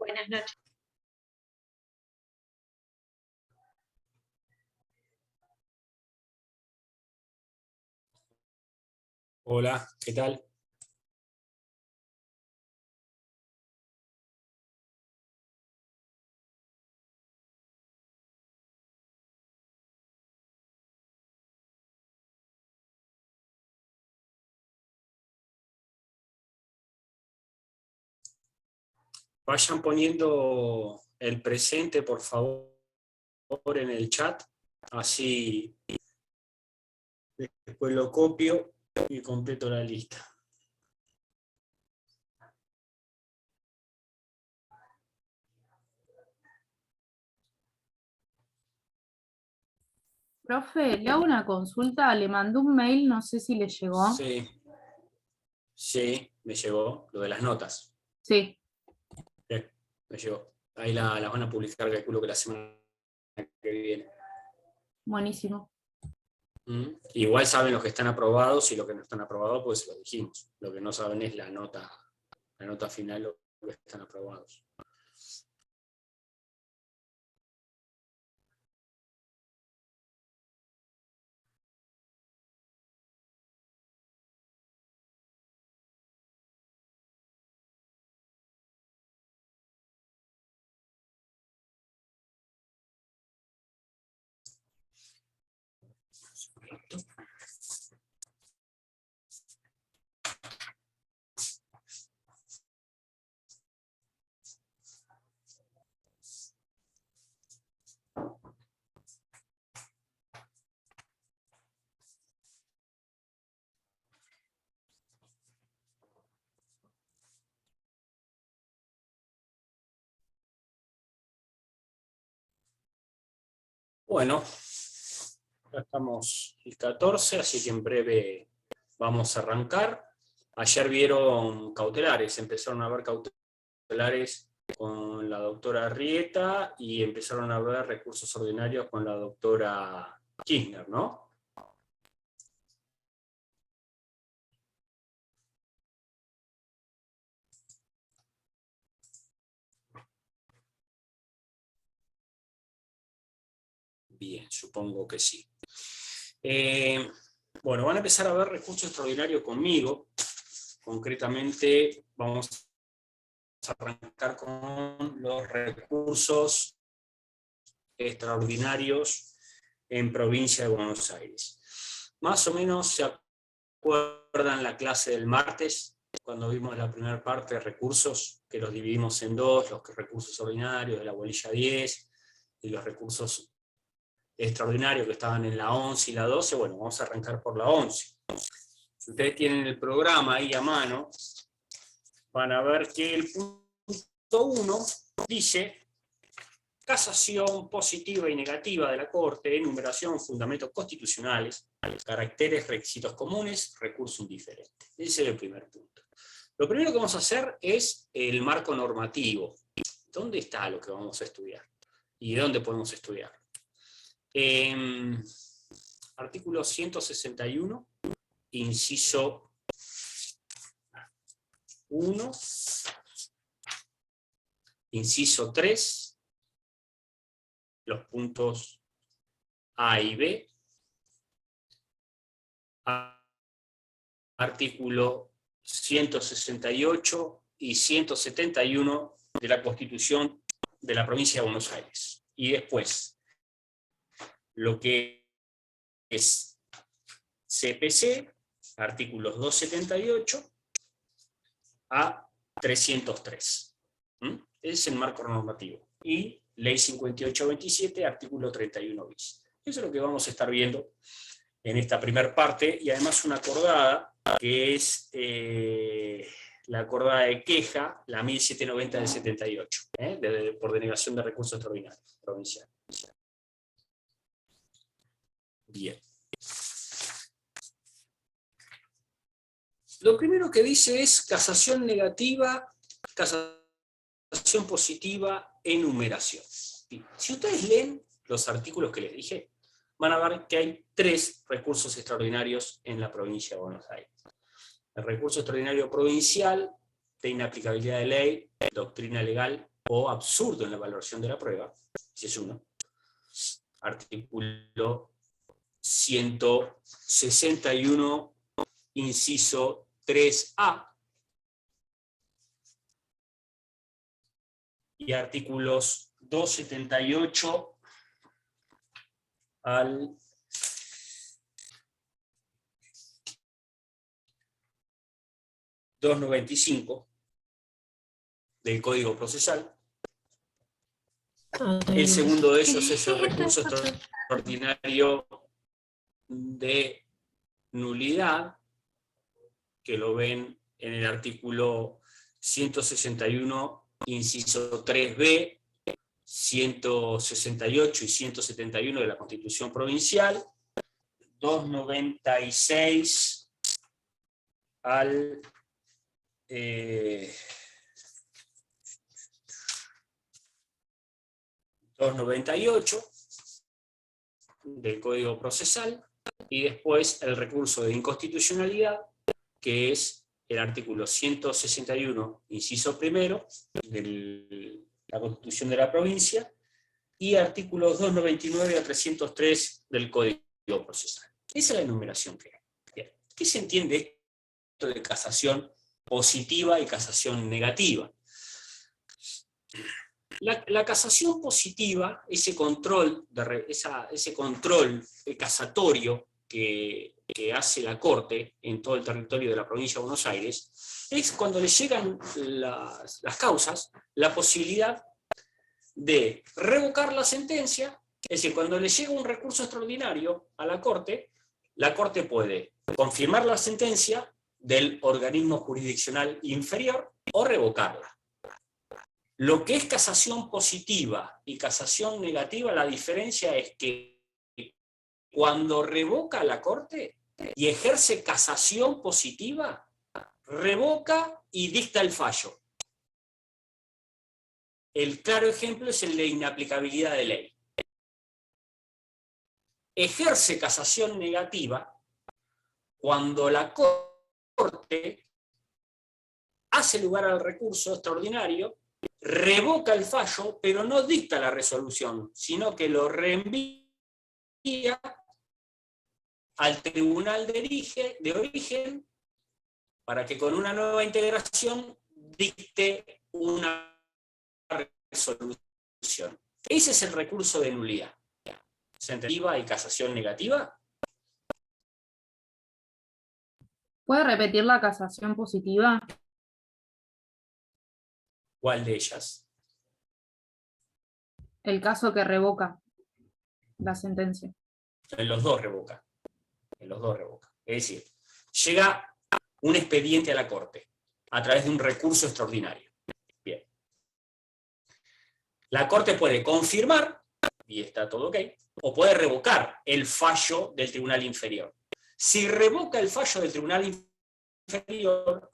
Buenas noches. Hola, ¿qué tal? Vayan poniendo el presente, por favor, en el chat, así después lo copio y completo la lista. Profe, le hago una consulta, le mandó un mail, no sé si le llegó. Sí, me llegó, lo de las notas. Sí. Bien, me llegó. Ahí las van a publicar, calculo que la semana que viene. Buenísimo. Igual saben los que están aprobados y los que no están aprobados, pues lo dijimos. Lo que no saben es la nota final, los que están aprobados. Bueno, ya estamos el 14, así que en breve vamos a arrancar. Ayer vieron cautelares, empezaron a ver cautelares con la doctora Rieta y empezaron a ver recursos ordinarios con la doctora Kirchner, ¿no? Bien, supongo que sí. Bueno, van a empezar a ver recursos extraordinarios conmigo. Concretamente, vamos a arrancar con los recursos extraordinarios en provincia de Buenos Aires. Más o menos se acuerdan la clase del martes, cuando vimos la primera parte de recursos, que los dividimos en dos, los recursos ordinarios de la bolilla 10 y los recursos extraordinarios que estaban en la 11 y la 12. Bueno, vamos a arrancar por la 11. Si ustedes tienen el programa ahí a mano, van a ver que el punto 1 dice: casación positiva y negativa de la Corte, enumeración, fundamentos constitucionales, caracteres, requisitos comunes, recurso indiferente. Ese es el primer punto. Lo primero que vamos a hacer es el marco normativo. ¿Dónde está lo que vamos a estudiar? ¿Y de dónde podemos estudiar? Artículo 161, inciso 1, inciso 3, los puntos A y B, artículo 168 y 171 de la Constitución de la Provincia de Buenos Aires. Y después, lo que es CPC, artículos 278 a 303. Ese es el marco normativo. Y Ley 5827, artículo 31 bis. Eso es lo que vamos a estar viendo en esta primera parte, y además una acordada, que es la acordada de queja, la 1790 del 78, por denegación de recursos extraordinarios provincial. Bien. Lo primero que dice es casación negativa, casación positiva, enumeración. Si ustedes leen los artículos que les dije, van a ver que hay 3 recursos extraordinarios en la provincia de Buenos Aires. El recurso extraordinario provincial, de inaplicabilidad de ley, doctrina legal o absurdo en la valoración de la prueba, ese es uno. Artículo 161, inciso 3A, y artículos 278 al 295 del Código Procesal. El segundo de ellos es el recurso extraordinario de nulidad, que lo ven en el artículo 161, inciso 3b, 168 y 171 de la Constitución Provincial, 296 al 298 del Código Procesal, y después el recurso de inconstitucionalidad, que es el artículo 161, inciso primero, de la Constitución de la Provincia, y artículos 299 a 303 del Código Procesal. Esa es la enumeración que hay. Bien. ¿Qué se entiende esto de casación positiva y casación negativa? La casación positiva, ese control casatorio que hace la Corte en todo el territorio de la provincia de Buenos Aires, es cuando le llegan las causas, la posibilidad de revocar la sentencia. Es decir, cuando le llega un recurso extraordinario a la Corte puede confirmar la sentencia del organismo jurisdiccional inferior o revocarla. Lo que es casación positiva y casación negativa, la diferencia es que cuando revoca la Corte y ejerce casación positiva, revoca y dicta el fallo. El claro ejemplo es el de inaplicabilidad de ley. Ejerce casación negativa cuando la Corte hace lugar al recurso extraordinario, revoca el fallo, pero no dicta la resolución, sino que lo reenvía al tribunal de origen para que con una nueva integración dicte una resolución. Ese es el recurso de nulidad. ¿Sentencia y casación negativa? ¿Puede repetir la casación positiva? ¿Cuál de ellas? El caso que revoca la sentencia. En los dos revoca. En los dos revoca. Es decir, llega un expediente a la Corte a través de un recurso extraordinario. Bien. La Corte puede confirmar, y está todo ok, o puede revocar el fallo del tribunal inferior. Si revoca el fallo del tribunal inferior,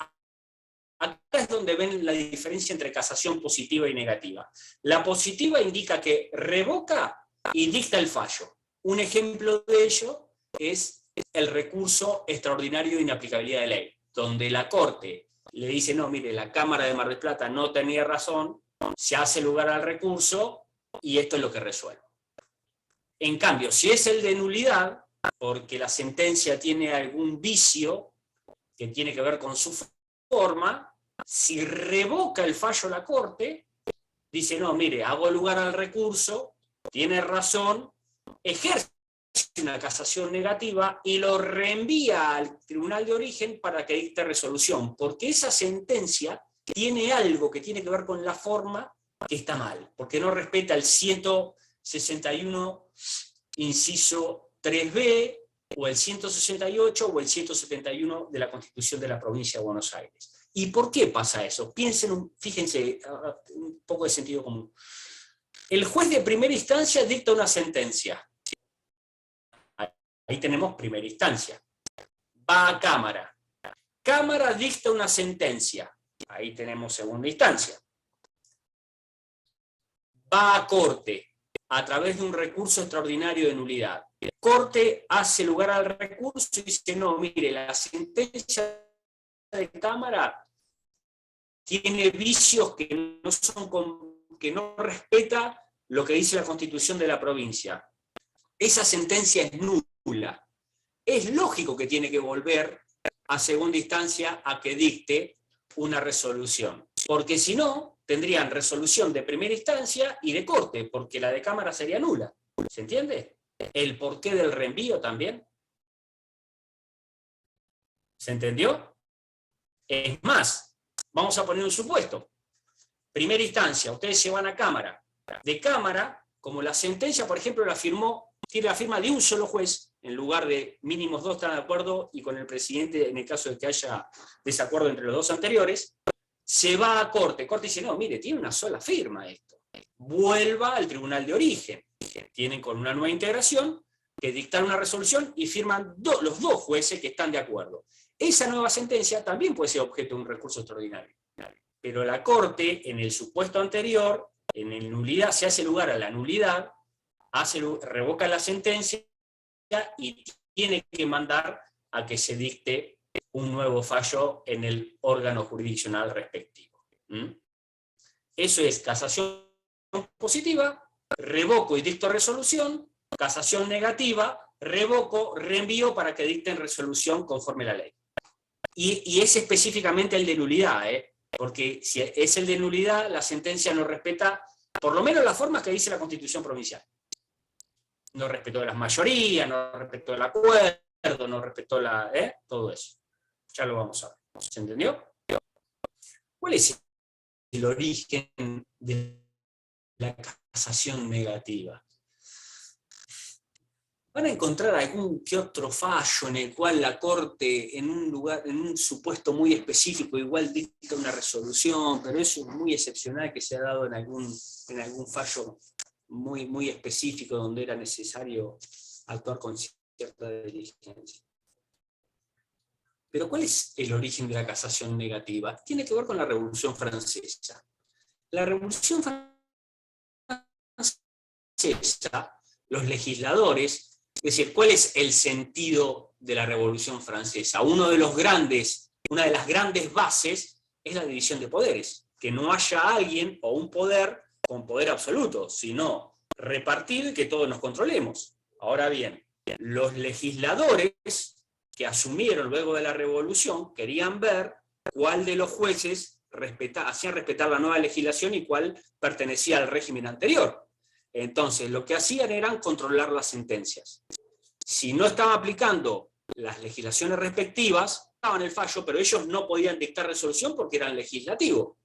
acá es donde ven la diferencia entre casación positiva y negativa. La positiva indica que revoca y dicta el fallo. Un ejemplo de ello es el recurso extraordinario de inaplicabilidad de ley, donde la Corte le dice, no, mire, la Cámara de Mar del Plata no tenía razón, se hace lugar al recurso y esto es lo que resuelve. En cambio, si es el de nulidad, porque la sentencia tiene algún vicio que tiene que ver con su forma, si revoca el fallo la Corte, dice, no, mire, hago lugar al recurso, tiene razón, ejerce una casación negativa y lo reenvía al tribunal de origen para que dicte resolución, porque esa sentencia tiene algo que tiene que ver con la forma que está mal, porque no respeta el 161 inciso 3b, o el 168 o el 171 de la Constitución de la Provincia de Buenos Aires. ¿Y por qué pasa eso? Fíjense, un poco de sentido común. El juez de primera instancia dicta una sentencia. Ahí tenemos primera instancia. Va a Cámara. Cámara dicta una sentencia. Ahí tenemos segunda instancia. Va a Corte a través de un recurso extraordinario de nulidad. Corte hace lugar al recurso y dice, no, mire, la sentencia de Cámara tiene vicios que no son que no respeta lo que dice la Constitución de la provincia. Esa sentencia es nula. Es lógico que tiene que volver a segunda instancia a que dicte una resolución, porque si no, tendrían resolución de primera instancia y de corte, porque la de Cámara sería nula. ¿Se entiende? El porqué del reenvío también. ¿Se entendió? Es más, vamos a poner un supuesto. Primera instancia, ustedes se van a Cámara. De Cámara, como la sentencia, por ejemplo, tiene la firma de un solo juez, en lugar de mínimos 2 están de acuerdo, y con el presidente, en el caso de que haya desacuerdo entre los 2 anteriores, se va a Corte. Corte dice, no, mire, tiene una sola firma esto. Vuelva al tribunal de origen. Tienen con una nueva integración que dictar una resolución y firman los 2 jueces que están de acuerdo. Esa nueva sentencia también puede ser objeto de un recurso extraordinario. Pero la Corte, en el supuesto anterior, en el nulidad, se hace lugar a la nulidad, revoca la sentencia y tiene que mandar a que se dicte un nuevo fallo en el órgano jurisdiccional respectivo. Eso es casación positiva, revoco y dicto resolución; casación negativa, revoco, reenvío para que dicten resolución conforme a la ley. Y es específicamente el de nulidad, porque si es el de nulidad, la sentencia no respeta, por lo menos las formas que dice la Constitución provincial. No respetó las mayorías, no respetó el acuerdo, no respetó todo eso. Ya lo vamos a ver. ¿Se entendió? ¿Cuál es el origen de la casación negativa? Van a encontrar algún que otro fallo en el cual la Corte, en un supuesto muy específico, igual dicta una resolución, pero eso es muy excepcional, que se ha dado en algún fallo muy, muy específico donde era necesario actuar con cierta diligencia. Pero ¿cuál es el origen de la casación negativa? Tiene que ver con la Revolución Francesa. La Revolución Francesa, los legisladores, es decir, ¿cuál es el sentido de la Revolución Francesa? Una de las grandes bases es la división de poderes. Que no haya alguien o un poder con poder absoluto, sino repartido y que todos nos controlemos. Ahora bien, los legisladores que asumieron luego de la Revolución querían ver cuál de los jueces hacían respetar la nueva legislación y cuál pertenecía al régimen anterior. Entonces, lo que hacían era controlar las sentencias. Si no estaban aplicando las legislaciones respectivas, daban el fallo, pero ellos no podían dictar resolución porque eran legislativos.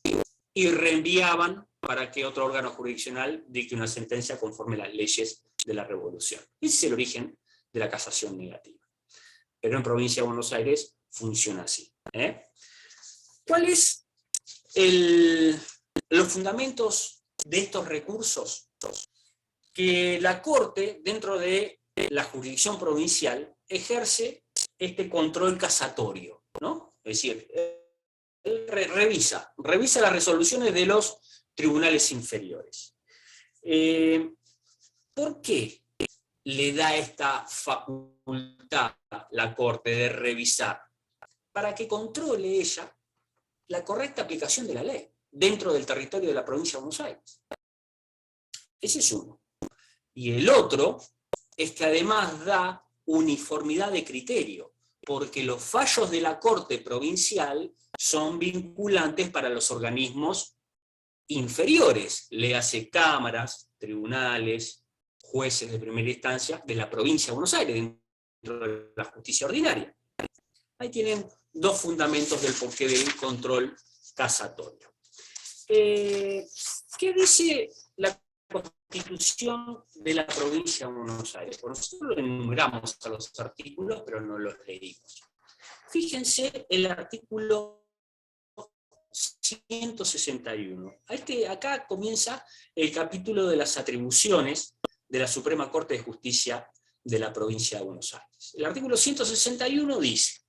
Y reenviaban para que otro órgano jurisdiccional dicte una sentencia conforme a las leyes de la Revolución. Ese es el origen de la casación negativa. Pero en Provincia de Buenos Aires funciona así. ¿Cuáles los fundamentos de estos recursos? Que la Corte, dentro de la jurisdicción provincial, ejerce este control casatorio, ¿no? Es decir, revisa las resoluciones de los tribunales inferiores. ¿Por qué le da esta facultad a la Corte de revisar? Para que controle ella la correcta aplicación de la ley dentro del territorio de la provincia de Buenos Aires. Ese es uno. Y el otro es que además da uniformidad de criterio, porque los fallos de la Corte provincial son vinculantes para los organismos inferiores, le hace cámaras, tribunales, jueces de primera instancia de la provincia de Buenos Aires, dentro de la justicia ordinaria. Ahí tienen 2 fundamentos del porqué del control casatorio. ¿Qué dice la Constitución de la provincia de Buenos Aires? Por nosotros enumeramos a los artículos, pero no los leímos. Fíjense el artículo 161. Acá comienza el capítulo de las atribuciones de la Suprema Corte de Justicia de la provincia de Buenos Aires. El artículo 161 dice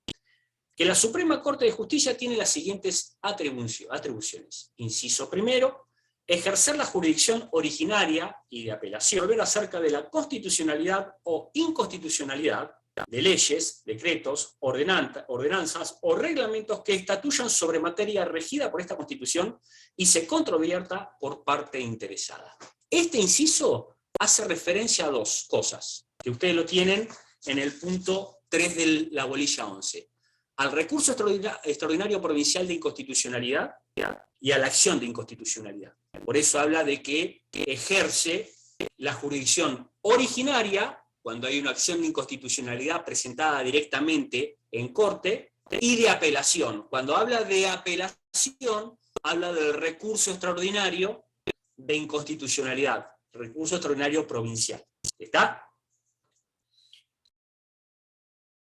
que la Suprema Corte de Justicia tiene las siguientes atribuciones. Inciso primero, ejercer la jurisdicción originaria y de apelación, ver acerca de la constitucionalidad o inconstitucionalidad de leyes, decretos, ordenanzas o reglamentos que estatuyan sobre materia regida por esta Constitución y se controvierta por parte interesada. Este inciso hace referencia a dos cosas, que ustedes lo tienen en el punto 3 de la bolilla 11. Al recurso extraordinario provincial de inconstitucionalidad y a la acción de inconstitucionalidad. Por eso habla de que ejerce la jurisdicción originaria cuando hay una acción de inconstitucionalidad presentada directamente en corte, y de apelación. Cuando habla de apelación, habla del recurso extraordinario de inconstitucionalidad, recurso extraordinario provincial. ¿Está?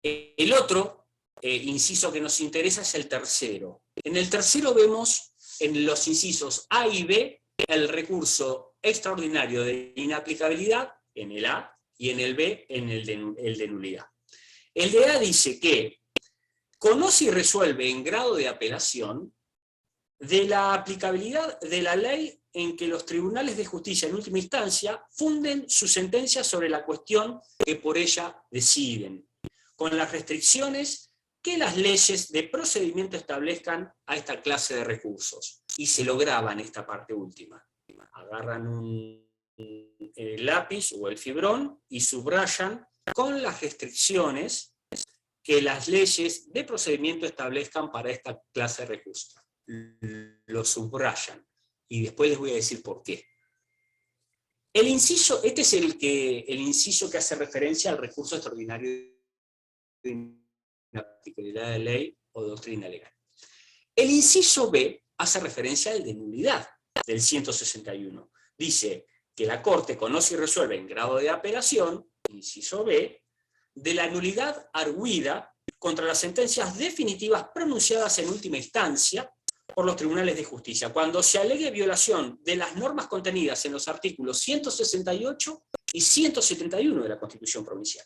El otro inciso que nos interesa es el tercero. En el tercero vemos en los incisos A y B el recurso extraordinario de inaplicabilidad en el A, y en el B, en el de nulidad. El de A dice que conoce y resuelve en grado de apelación de la aplicabilidad de la ley en que los tribunales de justicia en última instancia funden su sentencia sobre la cuestión que por ella deciden, con las restricciones que las leyes de procedimiento establezcan a esta clase de recursos. Y se lo graban esta parte última. Agarran el lápiz o el fibrón y subrayan con las restricciones que las leyes de procedimiento establezcan para esta clase de recursos. Lo subrayan y después les voy a decir por qué. El inciso, este es el inciso que hace referencia al recurso extraordinario de inaplicabilidad de ley o doctrina legal. El inciso B hace referencia al de nulidad del 161. Dice que la Corte conoce y resuelve en grado de apelación, inciso B, de la nulidad arguida contra las sentencias definitivas pronunciadas en última instancia por los tribunales de justicia, cuando se alegue violación de las normas contenidas en los artículos 168 y 171 de la Constitución Provincial.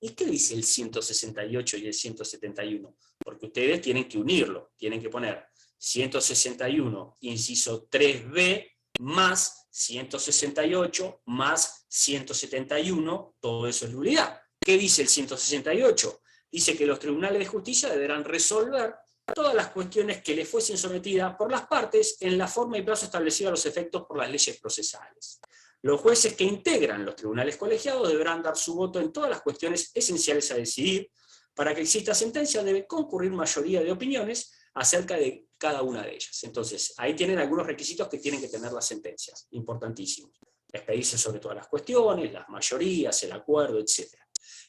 ¿Y qué dice el 168 y el 171? Porque ustedes tienen que unirlo, tienen que poner 161, inciso 3b, más 168, más 171, todo eso es nulidad. ¿Qué dice el 168? Dice que los tribunales de justicia deberán resolver todas las cuestiones que le fuesen sometidas por las partes en la forma y plazo establecidos a los efectos por las leyes procesales. Los jueces que integran los tribunales colegiados deberán dar su voto en todas las cuestiones esenciales a decidir. Para que exista sentencia debe concurrir mayoría de opiniones acerca de cada una de ellas. Entonces, ahí tienen algunos requisitos que tienen que tener las sentencias, importantísimos. Expedirse sobre todas las cuestiones, las mayorías, el acuerdo, etc.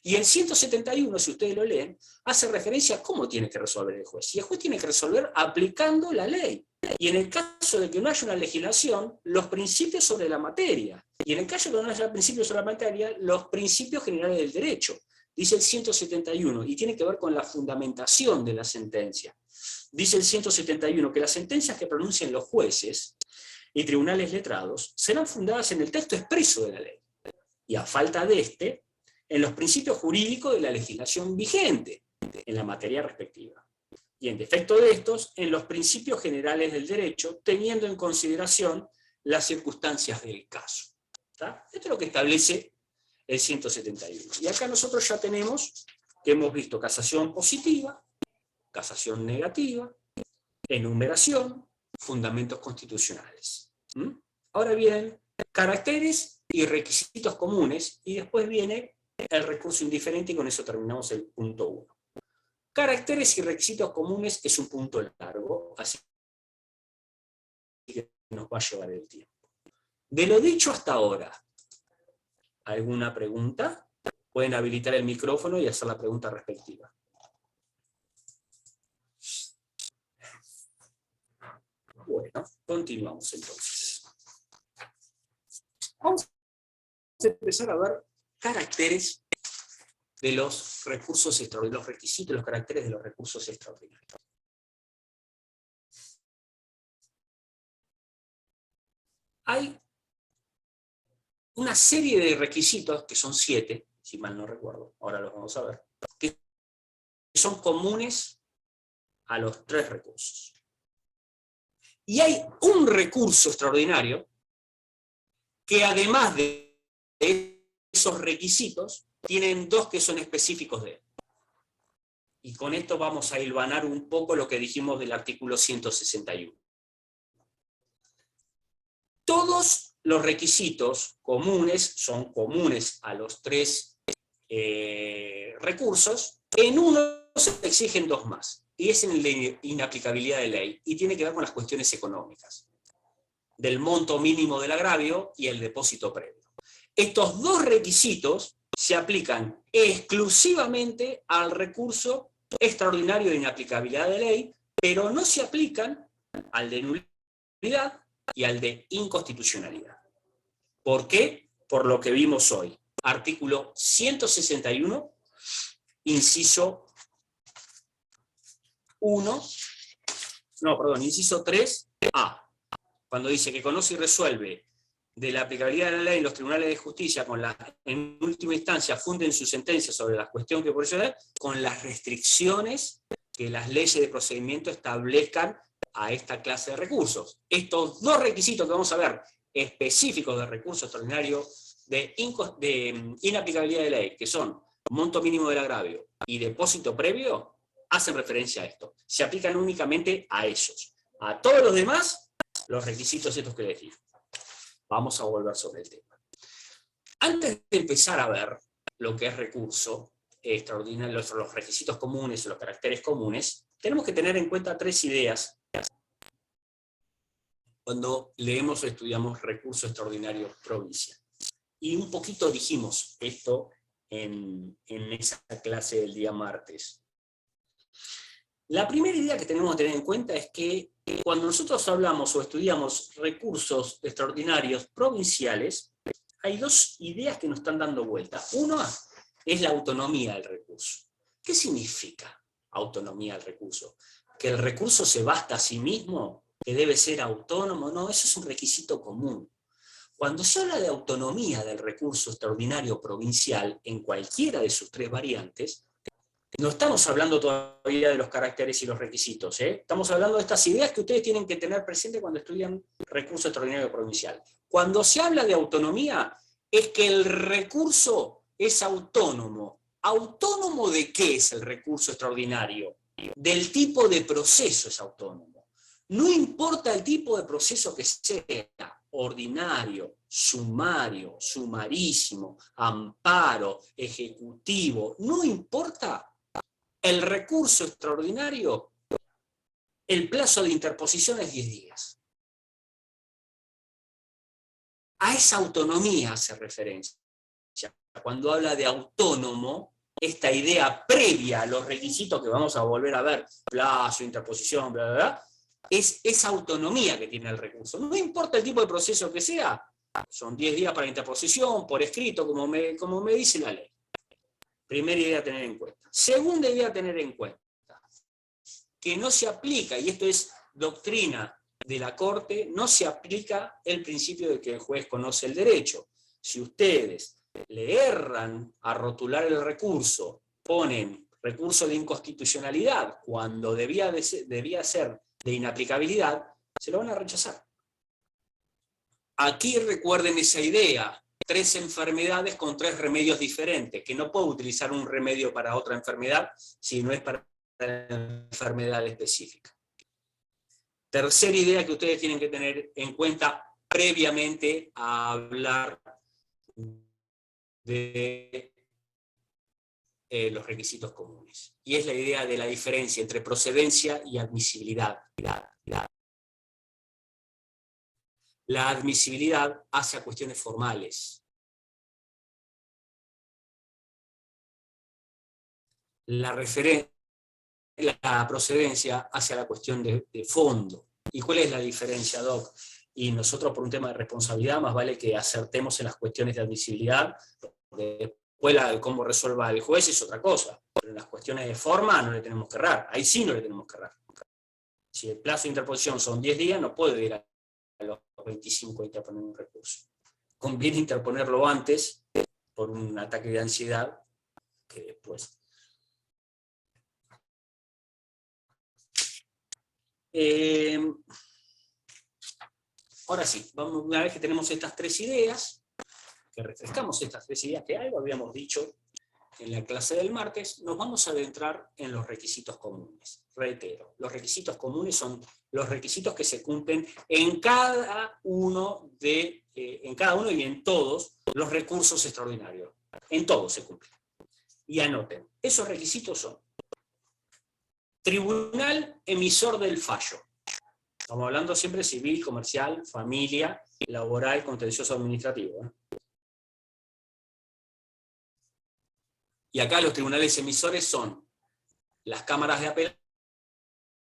Y el 171, si ustedes lo leen, hace referencia a cómo tiene que resolver el juez. Y el juez tiene que resolver aplicando la ley. Y en el caso de que no haya una legislación, los principios sobre la materia. Y en el caso de que no haya principios sobre la materia, los principios generales del derecho. Dice el 171, y tiene que ver con la fundamentación de la sentencia. Dice el 171 que las sentencias que pronuncien los jueces y tribunales letrados serán fundadas en el texto expreso de la ley. Y a falta de este, en los principios jurídicos de la legislación vigente en la materia respectiva. Y en defecto de estos, en los principios generales del derecho, teniendo en consideración las circunstancias del caso. ¿Está? Esto es lo que establece el 171. Y acá nosotros ya tenemos que hemos visto casación positiva, casación negativa, enumeración, fundamentos constitucionales. Ahora vienen caracteres y requisitos comunes, y después viene el recurso indiferente, y con eso terminamos el punto 1. Caracteres y requisitos comunes es un punto largo, así que nos va a llevar el tiempo. De lo dicho hasta ahora, ¿alguna pregunta? Pueden habilitar el micrófono y hacer la pregunta respectiva. Bueno, continuamos entonces. Vamos a empezar a ver caracteres de los recursos extraordinarios, los requisitos, los caracteres de los recursos extraordinarios. Hay una serie de requisitos, que son 7, si mal no recuerdo, ahora los vamos a ver, que son comunes a los 3 recursos. Y hay un recurso extraordinario que, además de esos requisitos, tienen dos que son específicos de él. Y con esto vamos a hilvanar un poco lo que dijimos del artículo 161. Todos los requisitos comunes son comunes a los tres recursos. En uno se exigen dos más, y es en la inaplicabilidad de ley, y tiene que ver con las cuestiones económicas, del monto mínimo del agravio y el depósito previo. Estos dos requisitos se aplican exclusivamente al recurso extraordinario de inaplicabilidad de ley, pero no se aplican al de nulidad y al de inconstitucionalidad. ¿Por qué? Por lo que vimos hoy. Artículo 161, inciso 3A. Cuando dice que conoce y resuelve de la aplicabilidad de la ley los tribunales de justicia, en última instancia funden su sentencia sobre la cuestión que por eso es, con las restricciones que las leyes de procedimiento establezcan a esta clase de recursos. Estos dos requisitos que vamos a ver, específicos de recurso extraordinario de inaplicabilidad de ley, que son monto mínimo del agravio y depósito previo, hacen referencia a esto. Se aplican únicamente a esos. A todos los demás, los requisitos estos que les digo. Vamos a volver sobre el tema. Antes de empezar a ver lo que es recurso extraordinario, los requisitos comunes, los caracteres comunes, tenemos que tener en cuenta tres ideas cuando leemos o estudiamos recurso extraordinario provincial. Y un poquito dijimos esto en esa clase del día martes. La primera idea que tenemos que tener en cuenta es que cuando nosotros hablamos o estudiamos recursos extraordinarios provinciales, hay dos ideas que nos están dando vuelta. Una es la autonomía del recurso. ¿Qué significa autonomía del recurso? ¿Que el recurso se basta a sí mismo? ¿Que debe ser autónomo? No, eso es un requisito común. Cuando se habla de autonomía del recurso extraordinario provincial en cualquiera de sus tres variantes, no estamos hablando todavía de los caracteres y los requisitos, ¿eh? Estamos hablando de estas ideas que ustedes tienen que tener presente cuando estudian recurso extraordinario provincial. Cuando se habla de autonomía, es que el recurso es autónomo. ¿Autónomo de qué es el recurso extraordinario? Del tipo de proceso es autónomo. No importa el tipo de proceso que sea, ordinario, sumario, sumarísimo, amparo, ejecutivo, no importa. El recurso extraordinario, el plazo de interposición es 10 días. A esa autonomía hace referencia. Cuando habla de autónomo, esta idea previa a los requisitos que vamos a volver a ver, plazo, interposición, bla, bla, bla, es esa autonomía que tiene el recurso. No importa el tipo de proceso que sea, son 10 días para interposición, por escrito, como me dice la ley. Primera idea a tener en cuenta. Segunda idea a tener en cuenta, que no se aplica, y esto es doctrina de la Corte, no se aplica el principio de que el juez conoce el derecho. Si ustedes le erran a rotular el recurso, ponen recurso de inconstitucionalidad cuando debía ser de inaplicabilidad, se lo van a rechazar. Aquí recuerden esa idea. 3 enfermedades con 3 remedios diferentes, que no puedo utilizar un remedio para otra enfermedad si no es para la enfermedad específica. Tercera idea que ustedes tienen que tener en cuenta previamente a hablar de los requisitos comunes, y es la idea de la diferencia entre procedencia y admisibilidad. La admisibilidad hacia cuestiones formales. La procedencia hacia la cuestión de fondo. ¿Y cuál es la diferencia, Doc? Y nosotros, por un tema de responsabilidad, más vale que acertemos en las cuestiones de admisibilidad, porque después cómo resuelva el juez es otra cosa. Pero en las cuestiones de forma no le tenemos que errar. Ahí sí no le tenemos que errar. Si el plazo de interposición son 10 días, no puedo ir a los 25 a interponer un recurso. Conviene interponerlo antes por un ataque de ansiedad que después. Ahora sí, una vez que tenemos estas tres ideas, que refrescamos estas tres ideas, que algo habíamos dicho en la clase del martes, nos vamos a adentrar en los requisitos comunes. Reitero, los requisitos comunes son los requisitos que se cumplen en cada uno y en todos los recursos extraordinarios. En todos se cumplen. Y anoten, esos requisitos son: tribunal emisor del fallo. Estamos hablando siempre civil, comercial, familia, laboral, contencioso administrativo, ¿eh? Y acá los tribunales emisores son las cámaras de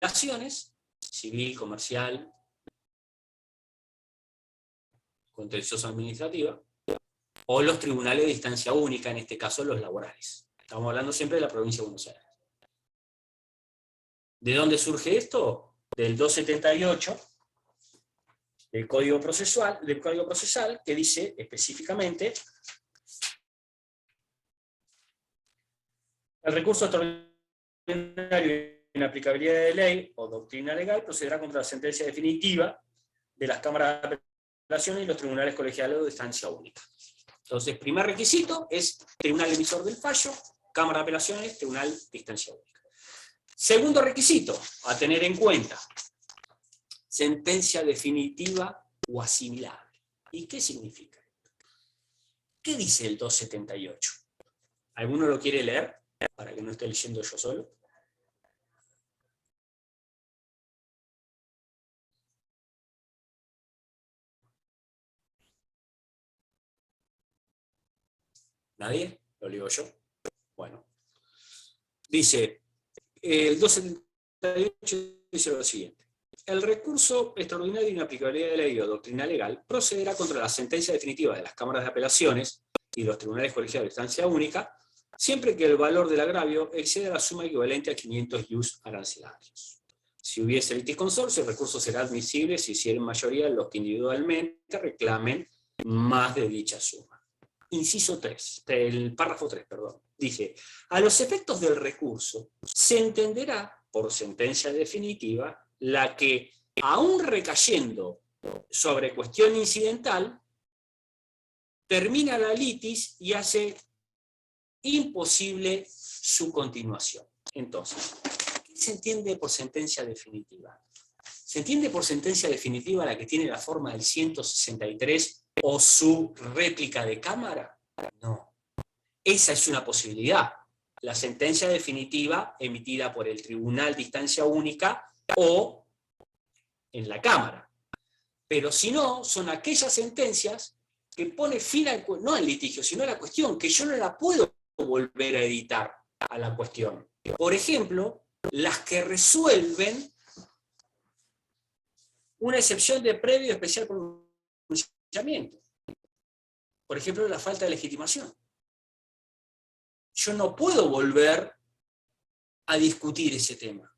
apelaciones, civil, comercial, contencioso administrativa, o los tribunales de instancia única, en este caso los laborales. Estamos hablando siempre de la provincia de Buenos Aires. ¿De dónde surge esto? Del 278 del Código Procesal, que dice específicamente: el recurso extraordinario de inaplicabilidad de ley o doctrina legal procederá contra la sentencia definitiva de las cámaras de apelación y los tribunales colegiados de instancia única. Entonces, primer requisito es tribunal emisor del fallo, cámara de apelaciones, tribunal de instancia única. Segundo requisito a tener en cuenta: sentencia definitiva o asimilable. ¿Y qué significa? ¿Qué dice el 278? ¿Alguno lo quiere leer? Para que no esté leyendo yo solo. ¿Nadie? ¿Lo leo yo? Bueno. Dice, el 278 dice lo siguiente: el recurso extraordinario de inaplicabilidad de ley o doctrina legal procederá contra la sentencia definitiva de las cámaras de apelaciones y los tribunales colegiados de instancia única, siempre que el valor del agravio exceda la suma equivalente a 500 ius arancelarios. Si hubiese litisconsorcio, el recurso será admisible si hicieren mayoría los que individualmente reclamen más de dicha suma. Inciso 3, el párrafo 3, perdón, dice: a los efectos del recurso se entenderá por sentencia definitiva la que, aún recayendo sobre cuestión incidental, termina la litis y hace imposible su continuación. Entonces, ¿qué se entiende por sentencia definitiva? ¿Se entiende por sentencia definitiva la que tiene la forma del 163 o su réplica de cámara? No. Esa es una posibilidad. La sentencia definitiva emitida por el tribunal de instancia única o en la Cámara. Pero si no, son aquellas sentencias que pone fin no al litigio, sino a la cuestión, que yo no la puedo volver a editar a la cuestión. Por ejemplo, las que resuelven una excepción de previo especial pronunciamiento. Por ejemplo, la falta de legitimación. Yo no puedo volver a discutir ese tema,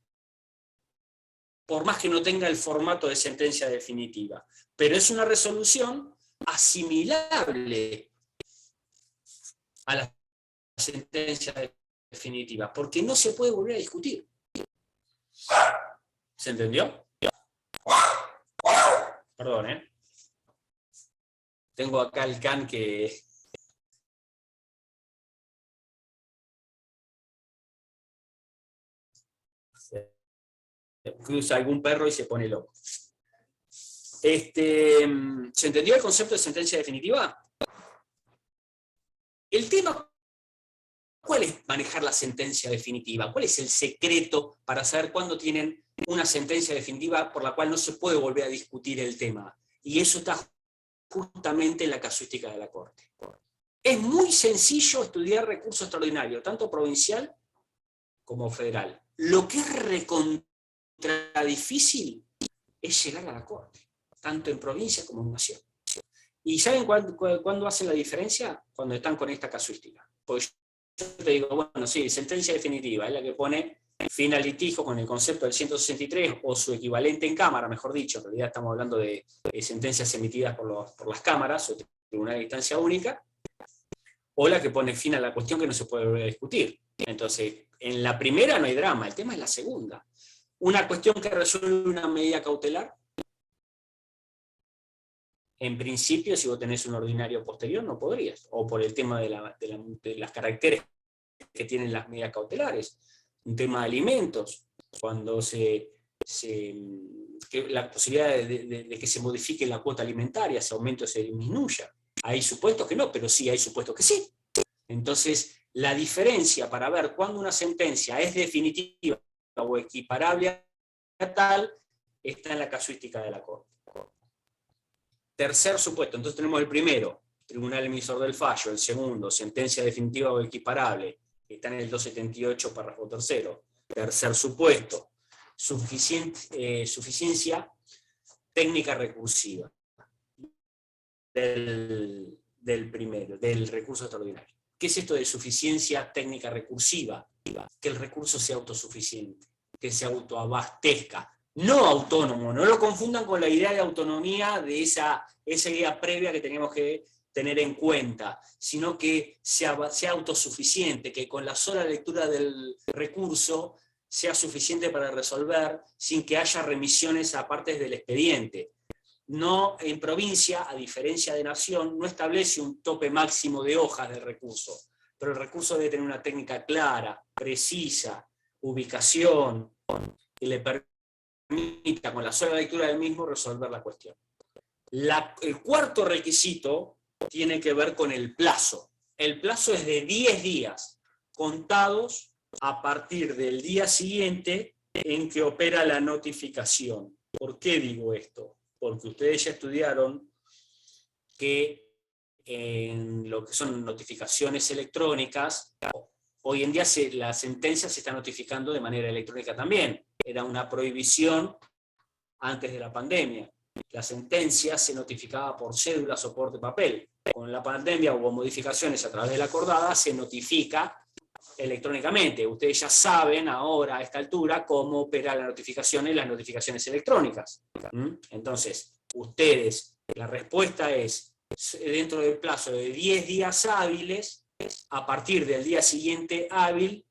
por más que no tenga el formato de sentencia definitiva. Pero es una resolución asimilable a la sentencia definitiva, porque no se puede volver a discutir. ¿Se entendió? Perdón, ¿eh? Tengo acá el can que... cruza algún perro y se pone loco. ¿Se entendió el concepto de sentencia definitiva? El tema, ¿cuál es manejar la sentencia definitiva? ¿Cuál es el secreto para saber cuándo tienen una sentencia definitiva por la cual no se puede volver a discutir el tema? Y eso está justamente en la casuística de la Corte. Es muy sencillo estudiar recurso extraordinario, tanto provincial como federal. Lo que es recontra difícil es llegar a la Corte, tanto en provincia como en nación. ¿Y saben cuándo hacen la diferencia? Cuando están con esta casuística. Porque yo te digo, bueno, sí, sentencia definitiva es la que pone fin al litigio con el concepto del 163 o su equivalente en cámara, mejor dicho. En realidad estamos hablando de sentencias emitidas por las cámaras o tribunal de instancia única, o la que pone fin a la cuestión que no se puede volver a discutir. Entonces, en la primera no hay drama, el tema es la segunda. Una cuestión que resuelve una medida cautelar, en principio, si vos tenés un ordinario posterior, no podrías, o por el tema de las caracteres que tienen las medidas cautelares. Un tema de alimentos, cuando que la posibilidad de que se modifique la cuota alimentaria, se aumente o se disminuya. Hay supuestos que no, pero sí hay supuestos que sí. Entonces, la diferencia para ver cuándo una sentencia es definitiva o equiparable a tal, está en la casuística de la Corte. Tercer supuesto, entonces tenemos el primero, tribunal emisor del fallo; el segundo, sentencia definitiva o equiparable, que está en el 278, párrafo tercero. Tercer supuesto, suficiencia técnica recursiva del primero, del recurso extraordinario. ¿Qué es esto de suficiencia técnica recursiva? Que el recurso sea autosuficiente, que se autoabastezca, no autónomo. No lo confundan con la idea de autonomía, de esa idea previa que tenemos que tener en cuenta, sino que sea autosuficiente, que con la sola lectura del recurso sea suficiente para resolver sin que haya remisiones a partes del expediente. No, en provincia, a diferencia de nación, no establece un tope máximo de hojas del recurso, pero el recurso debe tener una técnica clara, precisa, ubicación, que le permita con la sola lectura del mismo resolver la cuestión. El cuarto requisito tiene que ver con el plazo. El plazo es de 10 días, contados a partir del día siguiente en que opera la notificación. ¿Por qué digo esto? Porque ustedes ya estudiaron que en lo que son notificaciones electrónicas, hoy en día la sentencia se está notificando de manera electrónica también. Era una prohibición antes de la pandemia. La sentencia se notificaba por cédula, soporte, papel. Con la pandemia hubo modificaciones a través de la acordada, se notifica electrónicamente. Ustedes ya saben ahora, a esta altura, cómo opera la notificación en las notificaciones electrónicas. Entonces, ustedes, la respuesta es, dentro del plazo de 10 días hábiles, a partir del día siguiente hábil,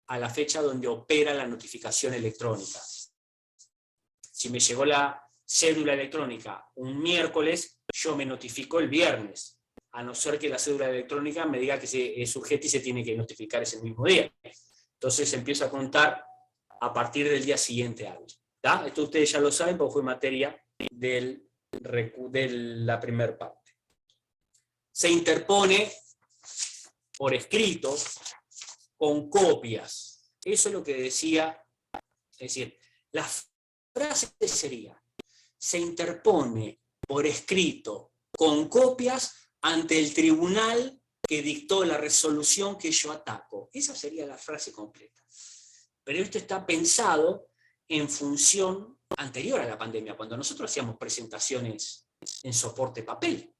a la fecha donde opera la notificación electrónica. Si me llegó la cédula electrónica un miércoles, yo me notifico el viernes, a no ser que la cédula electrónica me diga que es urgente y se tiene que notificar ese mismo día. Entonces empiezo a contar a partir del día siguiente hábil. ¿Tá? Esto ustedes ya lo saben porque fue materia de la primera parte. Se interpone por escrito con copias. Eso es lo que decía, es decir, la frase sería: se interpone por escrito con copias ante el tribunal que dictó la resolución que yo ataco. Esa sería la frase completa. Pero esto está pensado en función anterior a la pandemia, cuando nosotros hacíamos presentaciones en soporte papel.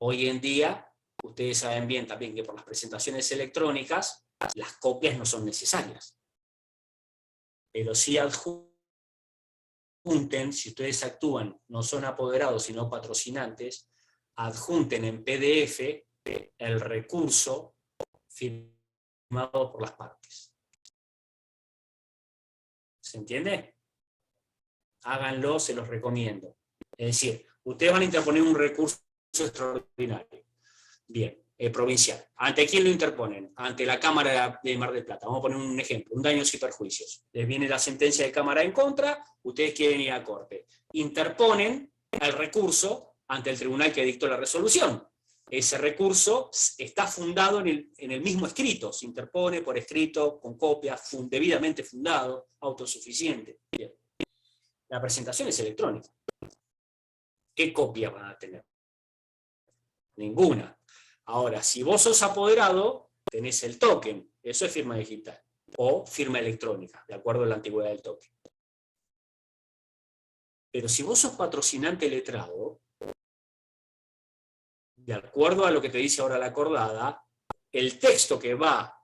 Hoy en día, ustedes saben bien también que por las presentaciones electrónicas, las copias no son necesarias. Pero sí adjunten, si ustedes actúan, no son apoderados sino patrocinantes, adjunten en PDF el recurso firmado por las partes. ¿Se entiende? Háganlo, se los recomiendo. Es decir, ustedes van a interponer un recurso extraordinario. Bien, provincial. ¿Ante quién lo interponen? Ante la Cámara de Mar del Plata. Vamos a poner un ejemplo, un daños y perjuicios. Les viene la sentencia de Cámara en contra, ustedes quieren ir a corte. Interponen el recurso ante el tribunal que dictó la resolución. Ese recurso está fundado en el mismo escrito, se interpone por escrito, con copia, debidamente fundado, autosuficiente. Bien. La presentación es electrónica. ¿Qué copia van a tener? Ninguna. Ahora, si vos sos apoderado, tenés el token, eso es firma digital, o firma electrónica, de acuerdo a la antigüedad del token. Pero si vos sos patrocinante letrado, de acuerdo a lo que te dice ahora la acordada, el texto que va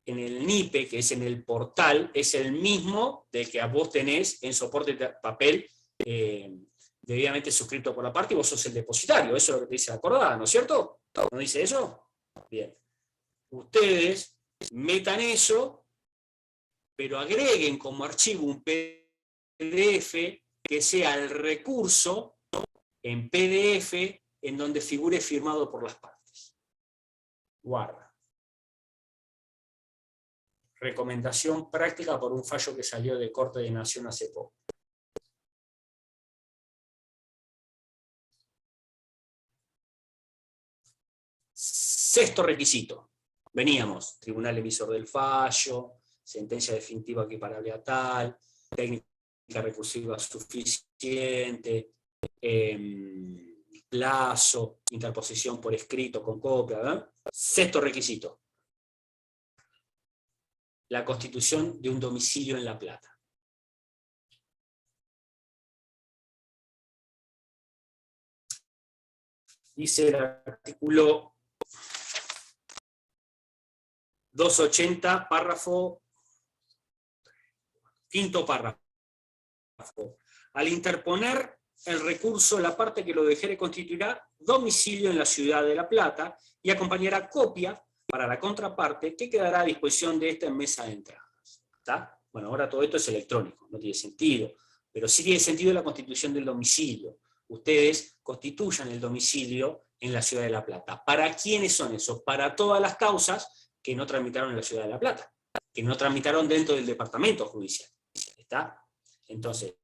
en el NIPE, que es en el portal, es el mismo del que vos tenés en soporte de papel debidamente suscrito por la parte y vos sos el depositario. Eso es lo que te dice la acordada, ¿no es cierto? ¿No dice eso? Bien. Ustedes metan eso, pero agreguen como archivo un PDF que sea el recurso en PDF en donde figure firmado por las partes. Guarda. recomendación práctica por un fallo que salió de Corte de Nación hace poco. Sexto requisito. Veníamos, tribunal emisor del fallo, sentencia definitiva equiparable a tal, técnica recursiva suficiente, plazo, interposición por escrito con copia, ¿verdad? Sexto requisito. La constitución de un domicilio en La Plata. Dice el artículo 280, párrafo, quinto párrafo. Al interponer el recurso, la parte que lo dejere constituirá domicilio en la ciudad de La Plata y acompañará copia para la contraparte que quedará a disposición de esta en mesa de entradas. ¿Está? Bueno, ahora todo esto es electrónico, no tiene sentido, pero sí tiene sentido la constitución del domicilio. Ustedes constituyan el domicilio en la ciudad de La Plata. ¿Para quiénes son esos? Para todas las causas que no tramitaron en la ciudad de La Plata, que no tramitaron dentro del departamento judicial. ¿Está? Entonces,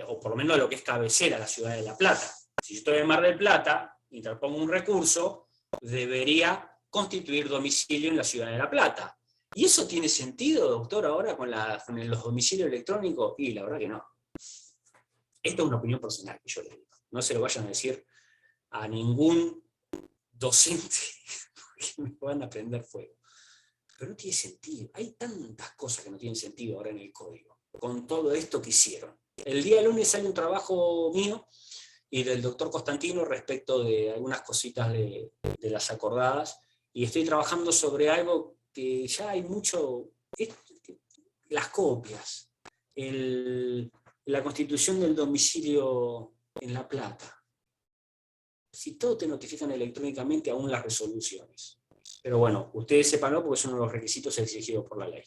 o por lo menos lo que es cabecera, la ciudad de La Plata. Si yo estoy en Mar del Plata, interpongo un recurso, debería constituir domicilio en la ciudad de La Plata. ¿Y eso tiene sentido, doctor, ahora con los domicilios electrónicos? Y la verdad que no. Esta es una opinión personal que yo le digo. No se lo vayan a decir a ningún docente, porque me van a prender fuego. Pero no tiene sentido. Hay tantas cosas que no tienen sentido ahora en el código, con todo esto que hicieron. El día lunes hay un trabajo mío y del doctor Constantino respecto de algunas cositas de las acordadas, y estoy trabajando sobre algo que ya hay mucho, las copias, la constitución del domicilio en La Plata. Si todo te notifican electrónicamente, aún las resoluciones. Pero bueno, ustedes sépanlo porque son los requisitos exigidos por la ley.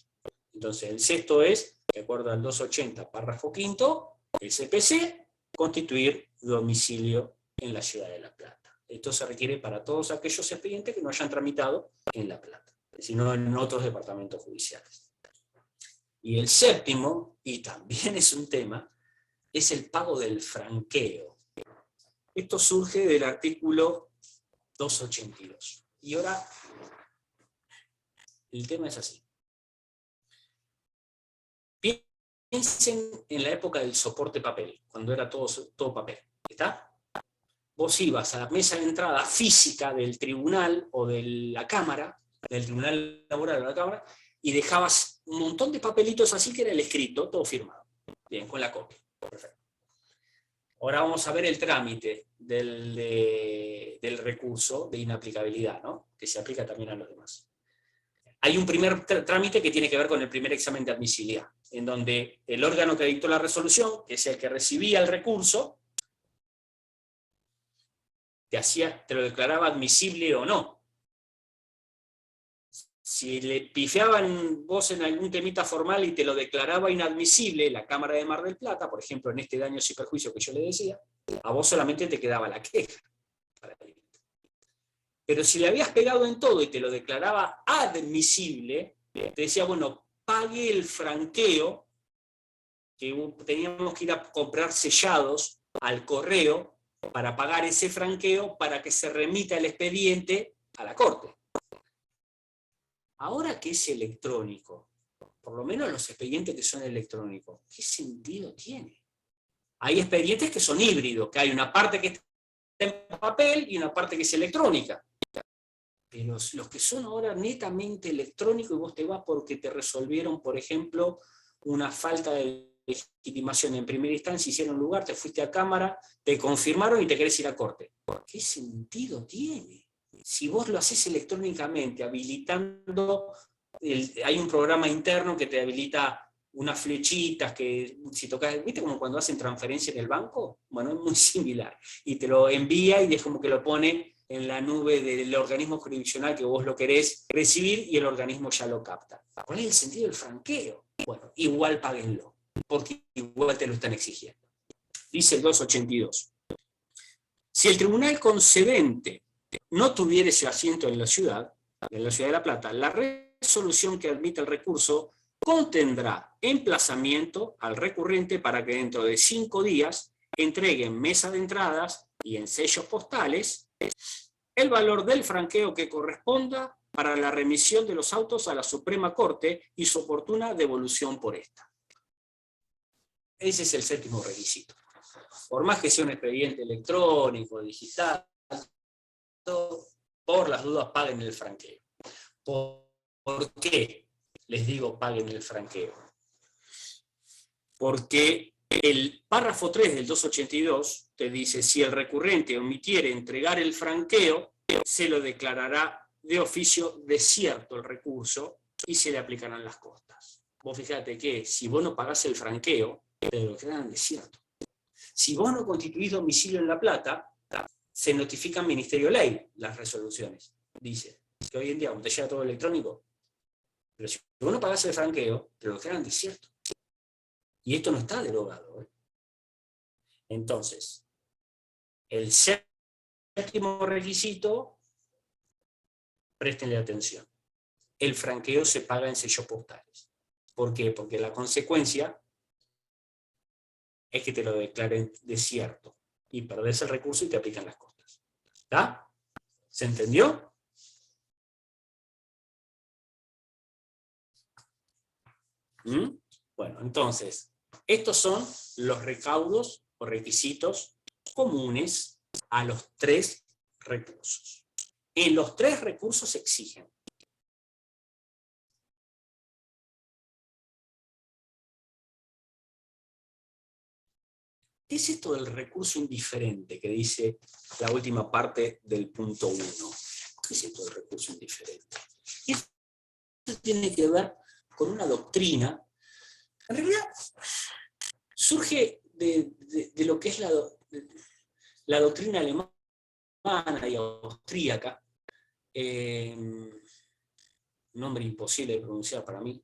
Entonces, el sexto es, de acuerdo al 280, párrafo quinto, el CPC, constituir domicilio en la ciudad de La Plata. Esto se requiere para todos aquellos expedientes que no hayan tramitado en La Plata, sino en otros departamentos judiciales. Y el séptimo, y también es un tema, es el pago del franqueo. Esto surge del artículo 282. Y ahora, el tema es así. Piensen en la época del soporte papel, cuando era todo papel. ¿Está? Vos ibas a la mesa de entrada física del tribunal o de la cámara, del tribunal laboral o de la cámara, y dejabas un montón de papelitos así que era el escrito, todo firmado. Bien, con la copia. Perfecto. Ahora vamos a ver el trámite del recurso de inaplicabilidad, ¿no? Que se aplica también a los demás. Hay un primer trámite que tiene que ver con el primer examen de admisibilidad, en donde el órgano que dictó la resolución, que es el que recibía el recurso, te lo declaraba admisible o no. Si le pifiaban vos en algún temita formal y te lo declaraba inadmisible la Cámara de Mar del Plata, por ejemplo, en este daños y perjuicios que yo le decía, a vos solamente te quedaba la queja. Pero si le habías pegado en todo y te lo declaraba admisible, te decía, bueno, pague el franqueo, que teníamos que ir a comprar sellados al correo para pagar ese franqueo para que se remita el expediente a la Corte. Ahora que es electrónico, por lo menos los expedientes que son electrónicos, ¿qué sentido tiene? Hay expedientes que son híbridos, que hay una parte que está en papel y una parte que es electrónica. Pero los que son ahora netamente electrónicos, y vos te vas porque te resolvieron, por ejemplo, una falta de legitimación en primera instancia, hicieron lugar, te fuiste a cámara, te confirmaron y te querés ir a corte. ¿Qué sentido tiene? Si vos lo haces electrónicamente, habilitando, hay un programa interno que te habilita unas flechitas que si tocas, ¿viste como cuando hacen transferencia en el banco? Bueno, es muy similar. Y te lo envía y es como que lo pone en la nube del organismo jurisdiccional que vos lo querés recibir y el organismo ya lo capta. ¿Cuál es el sentido del franqueo? Bueno, igual páguenlo, porque igual te lo están exigiendo. Dice el 282. Si el tribunal concedente no tuviera ese asiento en la ciudad de La Plata, la resolución que admite el recurso contendrá emplazamiento al recurrente para que dentro de 5 días entregue en mesa de entradas y en sellos postales el valor del franqueo que corresponda para la remisión de los autos a la Suprema Corte y su oportuna devolución por esta. Ese es el 7º requisito. Por más que sea un expediente electrónico, digital, por las dudas paguen el franqueo. ¿Por qué les digo paguen el franqueo? Porque el párrafo 3 del 282 te dice, si el recurrente omitiere entregar el franqueo, se lo declarará de oficio desierto el recurso y se le aplicarán las costas. Vos fíjate que si vos no pagás el franqueo, te lo declaran desierto. Si vos no constituís domicilio en La Plata, se notifica al Ministerio de Ley las resoluciones. Dice que hoy en día, como te llega todo electrónico, pero si vos no pagás el franqueo, te lo declaran desierto. Y esto no está derogado, ¿eh? Entonces, el 7º requisito, préstenle atención. El franqueo se paga en sellos postales. ¿Por qué? Porque la consecuencia es que te lo declaren desierto y perdés el recurso y te aplican las costas. ¿Está? ¿Se entendió? Bueno, entonces, estos son los recaudos o requisitos comunes a los 3 recursos. En los 3 recursos se exigen ¿qué es esto del recurso indiferente que dice la última parte del punto 1? ¿Qué es esto del recurso indiferente? Esto tiene que ver con una doctrina. En realidad, surge de lo que es la doctrina alemana y austríaca, nombre imposible de pronunciar para mí,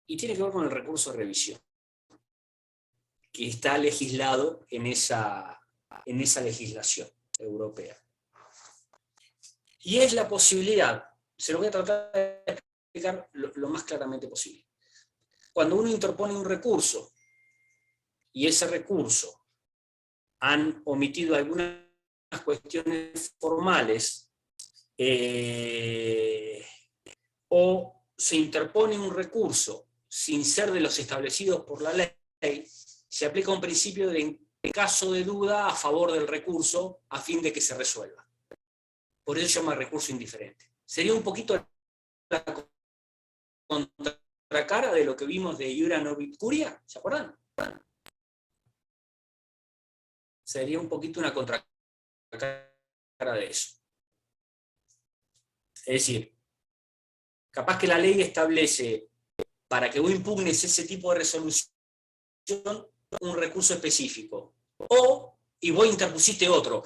y tiene que ver con el recurso de revisión, que está legislado en esa legislación europea. Y es la posibilidad, se lo voy a tratar de explicar lo más claramente posible. Cuando uno interpone un recurso, y ese recurso han omitido algunas cuestiones formales, o se interpone un recurso sin ser de los establecidos por la ley, se aplica un principio de en caso de duda a favor del recurso a fin de que se resuelva. Por eso se llama recurso indiferente. Sería un poquito la contracara de lo que vimos de Iura Novit Curia, ¿se acuerdan? Sería un poquito una contracara de eso. Es decir, capaz que la ley establece para que vos impugnes ese tipo de resolución un recurso específico, y vos interpusiste otro,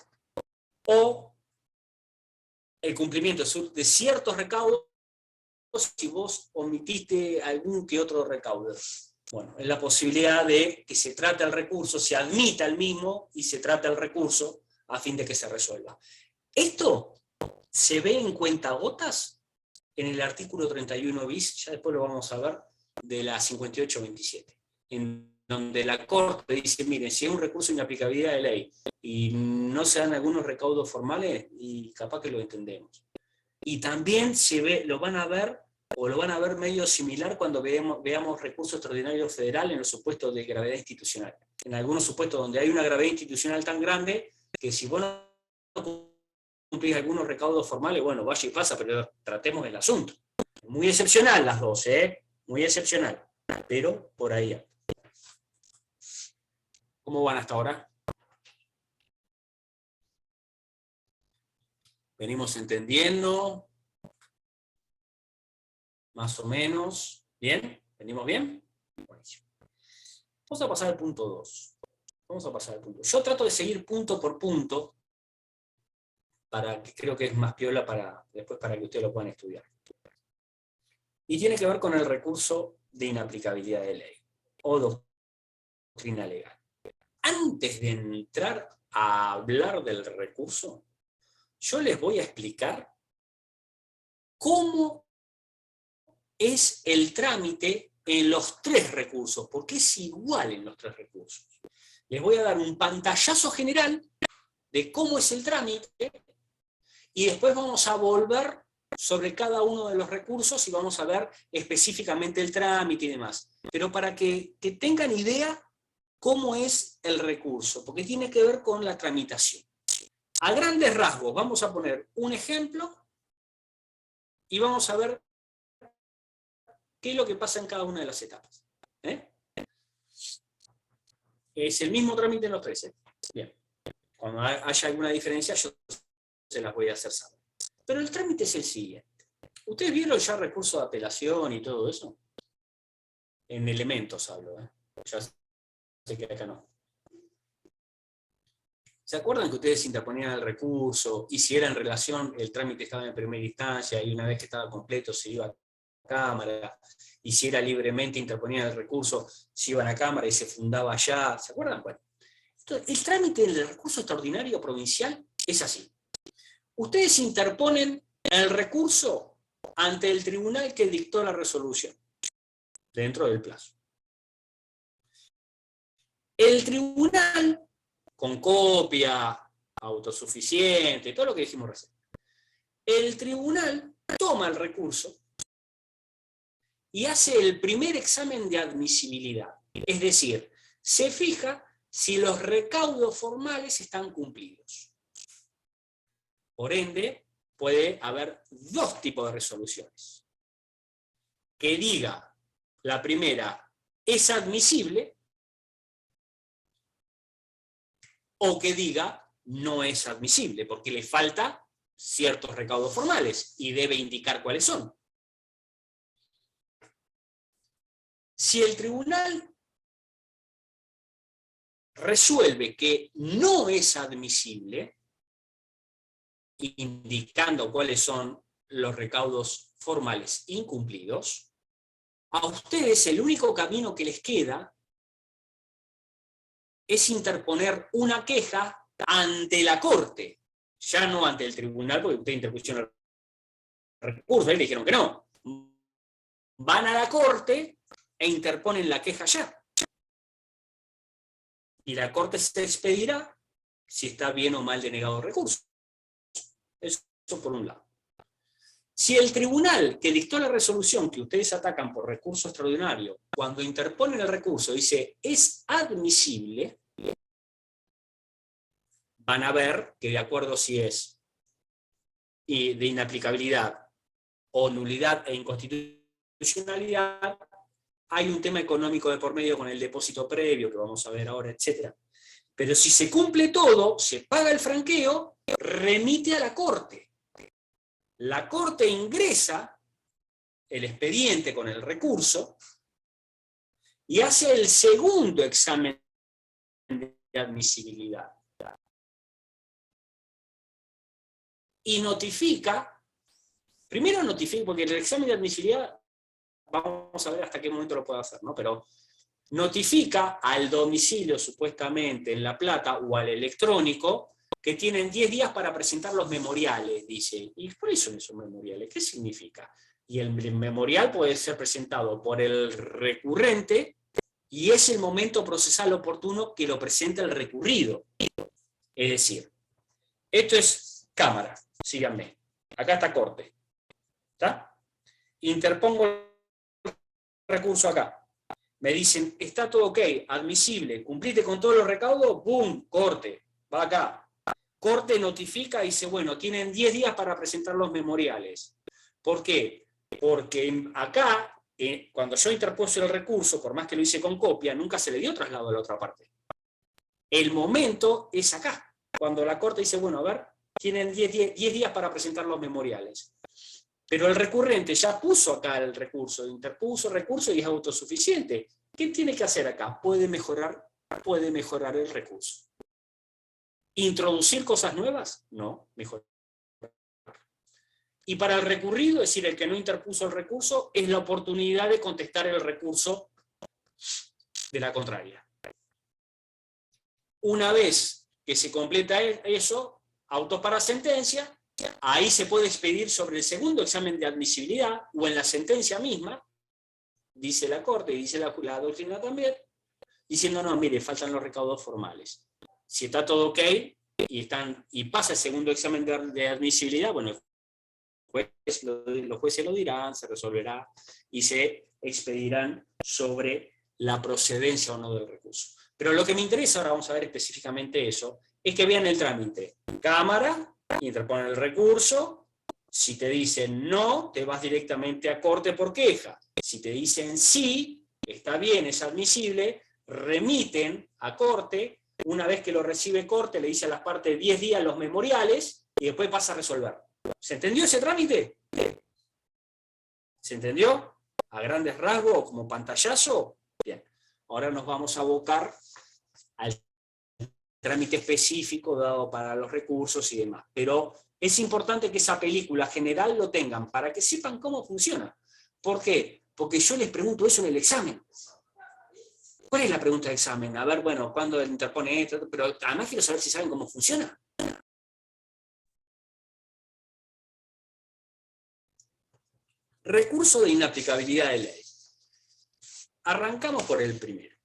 o el cumplimiento de ciertos recaudos si vos omitiste algún que otro recaudo. Bueno, es la posibilidad de que se trate el recurso, se admita el mismo y se trate el recurso a fin de que se resuelva. Esto se ve en cuentagotas en el artículo 31 bis, ya después lo vamos a ver, de la 5827, en donde la Corte dice, miren, si es un recurso de inaplicabilidad de ley y no se dan algunos recaudos formales, y capaz que lo entendemos. Y también lo van a ver medio similar cuando veamos recursos extraordinarios federales en los supuestos de gravedad institucional. En algunos supuestos donde hay una gravedad institucional tan grande que si vos no cumplís algunos recaudos formales, bueno, vaya y pasa, pero tratemos el asunto. Muy excepcional las dos, muy excepcional, pero por ahí. ¿Cómo van hasta ahora? ¿Venimos entendiendo? Más o menos. ¿Bien? ¿Venimos bien? Buenísimo. Vamos a pasar al punto 2. Yo trato de seguir punto por punto, para que creo que es más piola después para que ustedes lo puedan estudiar. Y tiene que ver con el recurso de inaplicabilidad de ley, o doctrina legal. Antes de entrar a hablar del recurso, yo les voy a explicar cómo es el trámite en los 3 recursos, porque es igual en los 3 recursos. Les voy a dar un pantallazo general de cómo es el trámite, y después vamos a volver sobre cada uno de los recursos y vamos a ver específicamente el trámite y demás. Pero para que tengan idea cómo es el recurso, porque tiene que ver con la tramitación. A grandes rasgos, vamos a poner un ejemplo y vamos a ver qué es lo que pasa en cada una de las etapas. Es el mismo trámite en los 3. Bien. Cuando haya alguna diferencia, yo se las voy a hacer saber. Pero el trámite es el siguiente. ¿Ustedes vieron ya recurso de apelación y todo eso? En elementos hablo, ya sé que acá no. ¿Se acuerdan que ustedes interponían el recurso y si era en relación, el trámite estaba en primera instancia y una vez que estaba completo se iba a Cámara, y si era libremente interponían el recurso, se iban a Cámara y se fundaba allá? ¿Se acuerdan? Bueno, el trámite del recurso extraordinario provincial es así. Ustedes interponen el recurso ante el tribunal que dictó la resolución, dentro del plazo. El tribunal, con copia, autosuficiente, todo lo que dijimos recién, el tribunal toma el recurso y hace el primer examen de admisibilidad. Es decir, se fija si los recaudos formales están cumplidos. Por ende, puede haber 2 tipos de resoluciones. Que diga, la primera, es admisible, o que diga, no es admisible, porque le falta ciertos recaudos formales, y debe indicar cuáles son. Si el tribunal resuelve que no es admisible, indicando cuáles son los recaudos formales incumplidos, a ustedes el único camino que les queda es interponer una queja ante la Corte, ya no ante el tribunal, porque ustedes interpusieron el recurso, ahí le dijeron que no. Van a la Corte e interponen la queja ya. Y la Corte se expedirá si está bien o mal denegado el recurso. Eso por un lado. Si el tribunal que dictó la resolución que ustedes atacan por recurso extraordinario, cuando interponen el recurso dice es admisible, van a ver que de acuerdo si es de inaplicabilidad o nulidad e inconstitucionalidad, hay un tema económico de por medio con el depósito previo, que vamos a ver ahora, etc. Pero si se cumple todo, se paga el franqueo, remite a la Corte. La Corte ingresa el expediente con el recurso y hace el segundo examen de admisibilidad. Y notifica, primero notifica, porque el examen de admisibilidad, vamos a ver hasta qué momento lo puede hacer, ¿no? Pero notifica al domicilio supuestamente en La Plata o al electrónico que tienen 10 días para presentar los memoriales, dice. ¿Y cuáles son esos memoriales? ¿Qué significa? Y el memorial puede ser presentado por el recurrente y es el momento procesal oportuno que lo presenta el recurrido. Es decir, esto es Cámara, síganme. Acá está Corte. ¿Está? Interpongo el recurso acá. Me dicen, está todo ok, admisible, cumpliste con todos los recaudos, ¡pum! Corte, va acá. Corte notifica y dice, bueno, tienen 10 días para presentar los memoriales. ¿Por qué? Porque acá, cuando yo interpuse el recurso, por más que lo hice con copia, nunca se le dio traslado a la otra parte. El momento es acá, cuando la Corte dice, bueno, a ver, tienen 10 días para presentar los memoriales. Pero el recurrente ya puso acá el recurso, interpuso el recurso y es autosuficiente. ¿Qué tiene que hacer acá? Puede mejorar el recurso. ¿Introducir cosas nuevas? No, mejorar. Y para el recurrido, es decir, el que no interpuso el recurso, es la oportunidad de contestar el recurso de la contraria. Una vez que se completa eso, autos para sentencia, ahí se puede expedir sobre el segundo examen de admisibilidad o en la sentencia misma, dice la Corte y dice la doctrina también, diciendo, no, mire, faltan los recaudos formales. Si está todo ok y pasa el segundo examen de admisibilidad, bueno, los jueces lo dirán, se resolverá y se expedirán sobre la procedencia o no del recurso. Pero lo que me interesa, ahora vamos a ver específicamente eso, es que vean el trámite. Cámara, interponen el recurso, si te dicen no, te vas directamente a Corte por queja. Si te dicen sí, está bien, es admisible, remiten a Corte, una vez que lo recibe Corte, le dice a las partes 10 días los memoriales, y después pasa a resolver. ¿Se entendió ese trámite? ¿Se entendió? A grandes rasgos, como pantallazo. Bien. Ahora nos vamos a abocar al trámite específico dado para los recursos y demás. Pero es importante que esa película general lo tengan, para que sepan cómo funciona. ¿Por qué? Porque yo les pregunto eso en el examen. ¿Cuál es la pregunta del examen? A ver, bueno, ¿cuándo interpone esto? Pero además quiero saber si saben cómo funciona. Recurso de inaplicabilidad de ley. Arrancamos por el primero.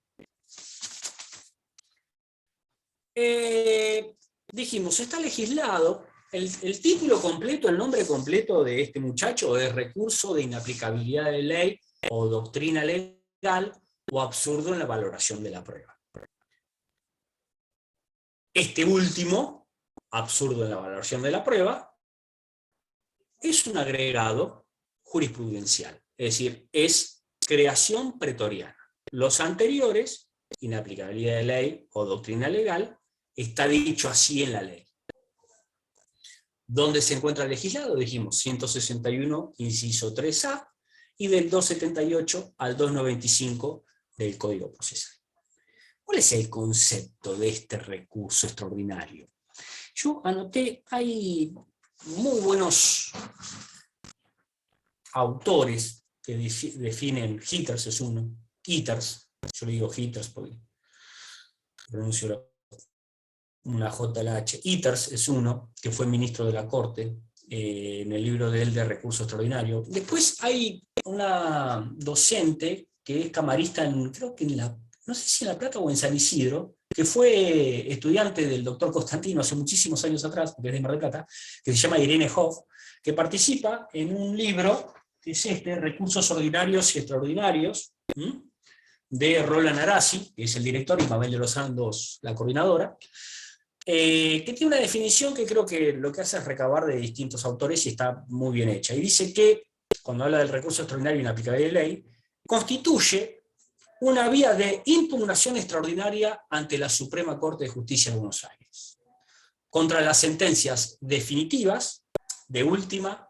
Dijimos, está legislado, el título completo, el nombre completo de este muchacho es recurso de inaplicabilidad de ley o doctrina legal o absurdo en la valoración de la prueba. Este último, absurdo en la valoración de la prueba, es un agregado jurisprudencial, es decir, es creación pretoriana. Los anteriores, inaplicabilidad de ley o doctrina legal, está dicho así en la ley. ¿Dónde se encuentra legislado? Dijimos 161, inciso 3A, y del 278 al 295 del Código Procesal. ¿Cuál es el concepto de este recurso extraordinario? Yo anoté, hay muy buenos autores que definen, Hitters es uno, Hitters, yo le digo Hitters porque pronuncio una J la H, Hitters es uno, que fue ministro de la Corte, en el libro de él de recurso extraordinario. Después hay una docente que es camarista creo que no sé si en La Plata o en San Isidro, que fue estudiante del doctor Constantino hace muchísimos años atrás, porque es de Mar del Plata, que se llama Irene Hoff, que participa en un libro que es Recursos Ordinarios y Extraordinarios, de Roland Arasi, que es el director, y Mabel de los Santos, la coordinadora, que tiene una definición que creo que lo que hace es recabar de distintos autores y está muy bien hecha. Y dice que, cuando habla del recurso extraordinario e inaplicable de ley, constituye una vía de impugnación extraordinaria ante la Suprema Corte de Justicia de Buenos Aires, contra las sentencias definitivas, de última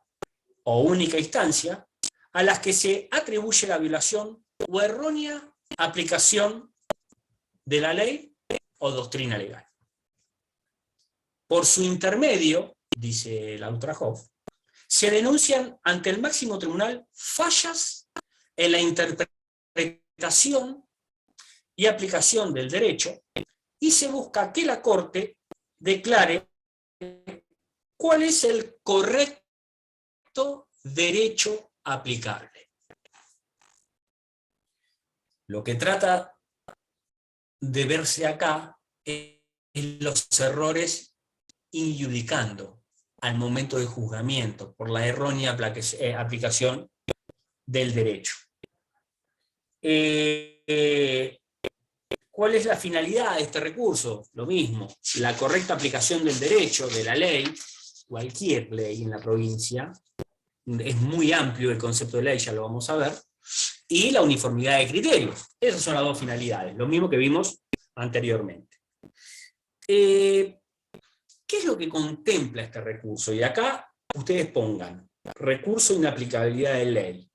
o única instancia, a las que se atribuye la violación o errónea aplicación de la ley o doctrina legal. Por su intermedio, dice la Ultrahoff, se denuncian ante el máximo tribunal fallas en la interpretación y aplicación del derecho, y se busca que la Corte declare cuál es el correcto derecho aplicable. Lo que trata de verse acá es los errores injudicando al momento de juzgamiento por la errónea aplicación del derecho. ¿Cuál es la finalidad de este recurso? Lo mismo, la correcta aplicación del derecho, de la ley, cualquier ley en la provincia, es muy amplio el concepto de ley, ya lo vamos a ver, y la uniformidad de criterios. Esas son las dos finalidades, lo mismo que vimos anteriormente. ¿Qué es lo que contempla este recurso? Y acá ustedes pongan recurso de inaplicabilidad de ley.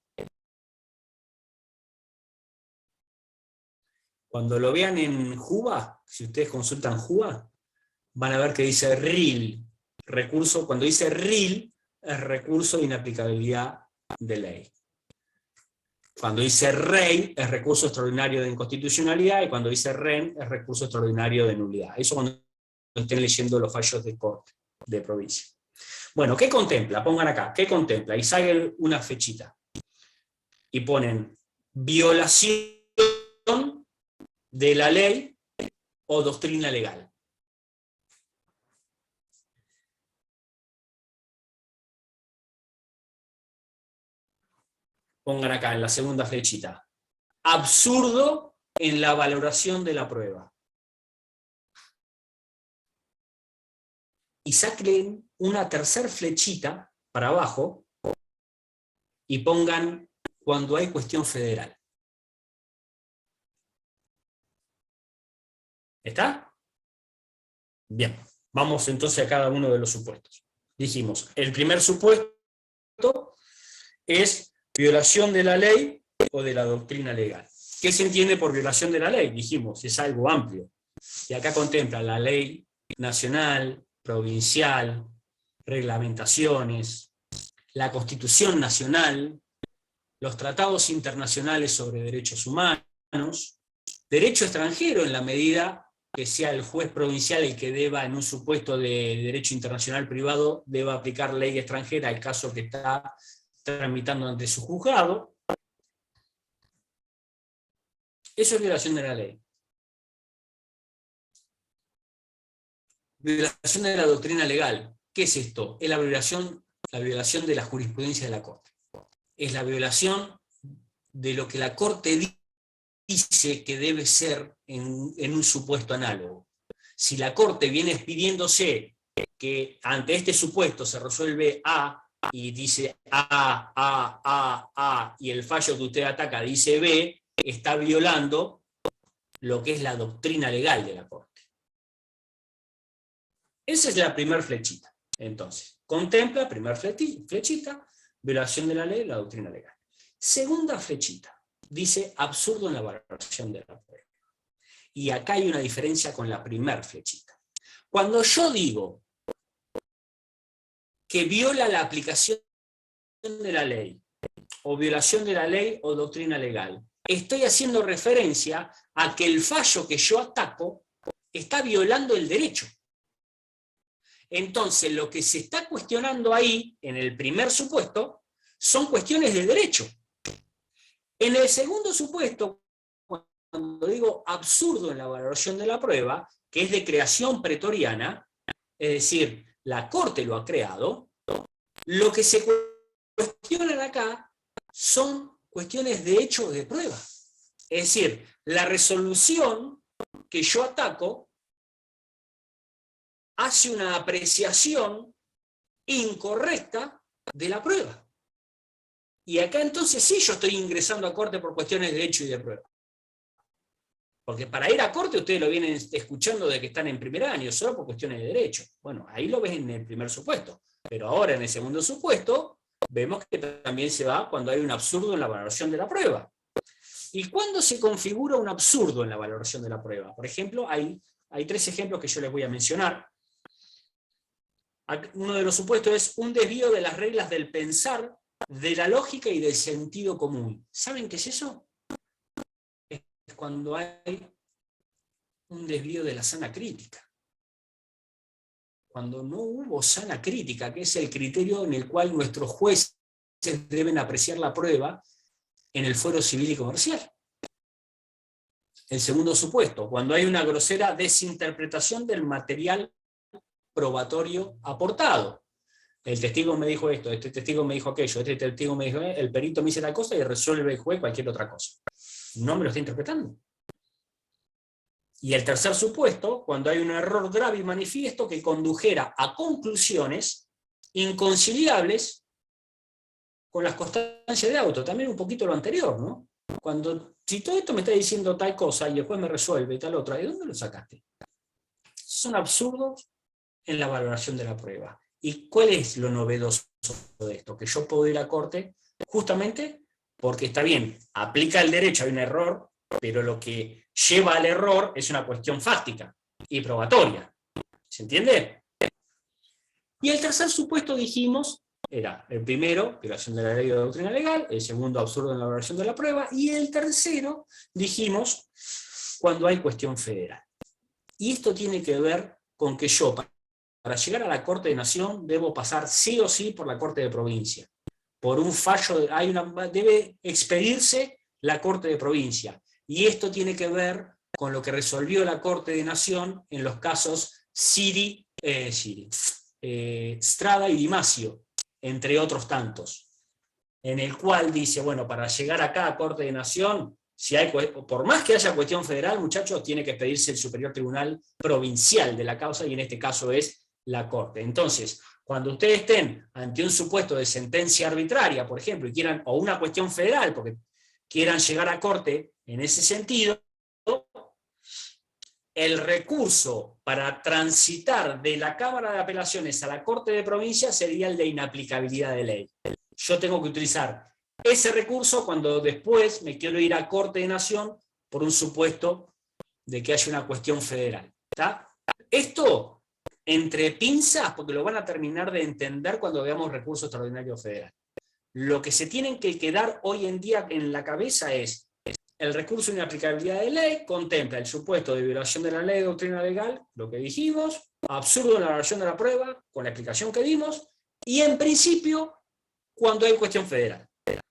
Cuando lo vean en JUBA, si ustedes consultan JUBA, van a ver que dice RIL. Recurso, cuando dice RIL, es recurso de inaplicabilidad de ley. Cuando dice REI, es recurso extraordinario de inconstitucionalidad, y cuando dice REN, es recurso extraordinario de nulidad. Eso cuando estén leyendo los fallos de corte de provincia. Bueno, ¿qué contempla? Pongan acá, ¿qué contempla? Y saquen una flechita. Y ponen violación de la ley o doctrina legal. Pongan acá en la segunda flechita. Absurdo en la valoración de la prueba. Y saquen una tercera flechita para abajo y pongan cuando hay cuestión federal. ¿Está? Bien, vamos entonces a cada uno de los supuestos. Dijimos, el primer supuesto es violación de la ley o de la doctrina legal. ¿Qué se entiende por violación de la ley? Dijimos, es algo amplio. Y acá contempla la ley nacional, provincial, reglamentaciones, la Constitución Nacional, los tratados internacionales sobre derechos humanos, derecho extranjero en la medida que sea el juez provincial el que deba, en un supuesto de derecho internacional privado, deba aplicar ley extranjera al caso que está tramitando ante su juzgado. Eso es violación de la ley. Violación de la doctrina legal. ¿Qué es esto? Es la violación de la jurisprudencia de la Corte. Es la violación de lo que la Corte dice que debe ser en un supuesto análogo. Si la Corte viene pidiéndose que ante este supuesto se resuelve A y dice A, y el fallo que usted ataca dice B, está violando lo que es la doctrina legal de la Corte. Esa es la primera flechita. Entonces, contempla, primera flechita, violación de la ley, la doctrina legal. Segunda flechita, dice absurdo en la valoración de la prueba. Y acá hay una diferencia con la primera flechita. Cuando yo digo que viola la aplicación de la ley, o violación de la ley o doctrina legal, estoy haciendo referencia a que el fallo que yo ataco está violando el derecho. Entonces, lo que se está cuestionando ahí, en el primer supuesto, son cuestiones de derecho. En el segundo supuesto, cuando digo absurdo en la valoración de la prueba, que es de creación pretoriana, es decir, la Corte lo ha creado, lo que se cuestionan acá son cuestiones de hecho de prueba. Es decir, la resolución que yo ataco hace una apreciación incorrecta de la prueba. Y acá entonces sí yo estoy ingresando a corte por cuestiones de hecho y de prueba. Porque para ir a corte ustedes lo vienen escuchando de que están en primer año, solo por cuestiones de derecho. Bueno, ahí lo ves en el primer supuesto. Pero ahora en el segundo supuesto, vemos que también se va cuando hay un absurdo en la valoración de la prueba. ¿Y cuándo se configura un absurdo en la valoración de la prueba? Por ejemplo, hay 3 ejemplos que yo les voy a mencionar. Uno de los supuestos es un desvío de las reglas del pensar, de la lógica y del sentido común. ¿Saben qué es eso? Es cuando hay un desvío de la sana crítica. Cuando no hubo sana crítica, que es el criterio en el cual nuestros jueces deben apreciar la prueba en el fuero civil y comercial. El segundo supuesto, cuando hay una grosera desinterpretación del material probatorio aportado. El testigo me dijo esto, este testigo me dijo aquello, este testigo me dijo, el perito me dice tal cosa y resuelve el juez cualquier otra cosa. No me lo está interpretando. Y el tercer supuesto, cuando hay un error grave y manifiesto que condujera a conclusiones inconciliables con las constancias de auto. También un poquito lo anterior, ¿no? Si todo esto me está diciendo tal cosa y el juez me resuelve tal otra, ¿de dónde lo sacaste? Son absurdos en la valoración de la prueba. ¿Y cuál es lo novedoso de esto? Que yo puedo ir a corte justamente porque está bien, aplica el derecho, hay un error, pero lo que lleva al error es una cuestión fáctica y probatoria. ¿Se entiende? Y el tercer supuesto, dijimos, era el primero, violación de la ley o doctrina legal, el segundo, absurdo en la valoración de la prueba, y el tercero, dijimos, cuando hay cuestión federal. Y esto tiene que ver con que yo, para llegar a la Corte de Nación debo pasar sí o sí por la Corte de Provincia. Por un fallo, debe expedirse la Corte de Provincia. Y esto tiene que ver con lo que resolvió la Corte de Nación en los casos Strada y Di Masio, entre otros tantos, en el cual dice, bueno, para llegar acá a Corte de Nación, si hay, por más que haya cuestión federal, muchachos, tiene que expedirse el Superior Tribunal Provincial de la causa, y en este caso es la Corte. Entonces, cuando ustedes estén ante un supuesto de sentencia arbitraria, por ejemplo, y quieran, o una cuestión federal, porque quieran llegar a Corte en ese sentido, el recurso para transitar de la Cámara de Apelaciones a la Corte de Provincia sería el de inaplicabilidad de ley. Yo tengo que utilizar ese recurso cuando después me quiero ir a Corte de Nación por un supuesto de que haya una cuestión federal. ¿Está? Esto entre pinzas, porque lo van a terminar de entender cuando veamos recurso extraordinario federal. Lo que se tienen que quedar hoy en día en la cabeza es: el recurso de inaplicabilidad de ley contempla el supuesto de violación de la ley de doctrina legal, lo que dijimos, absurdo en la evaluación de la prueba, con la explicación que dimos, y en principio, cuando hay cuestión federal.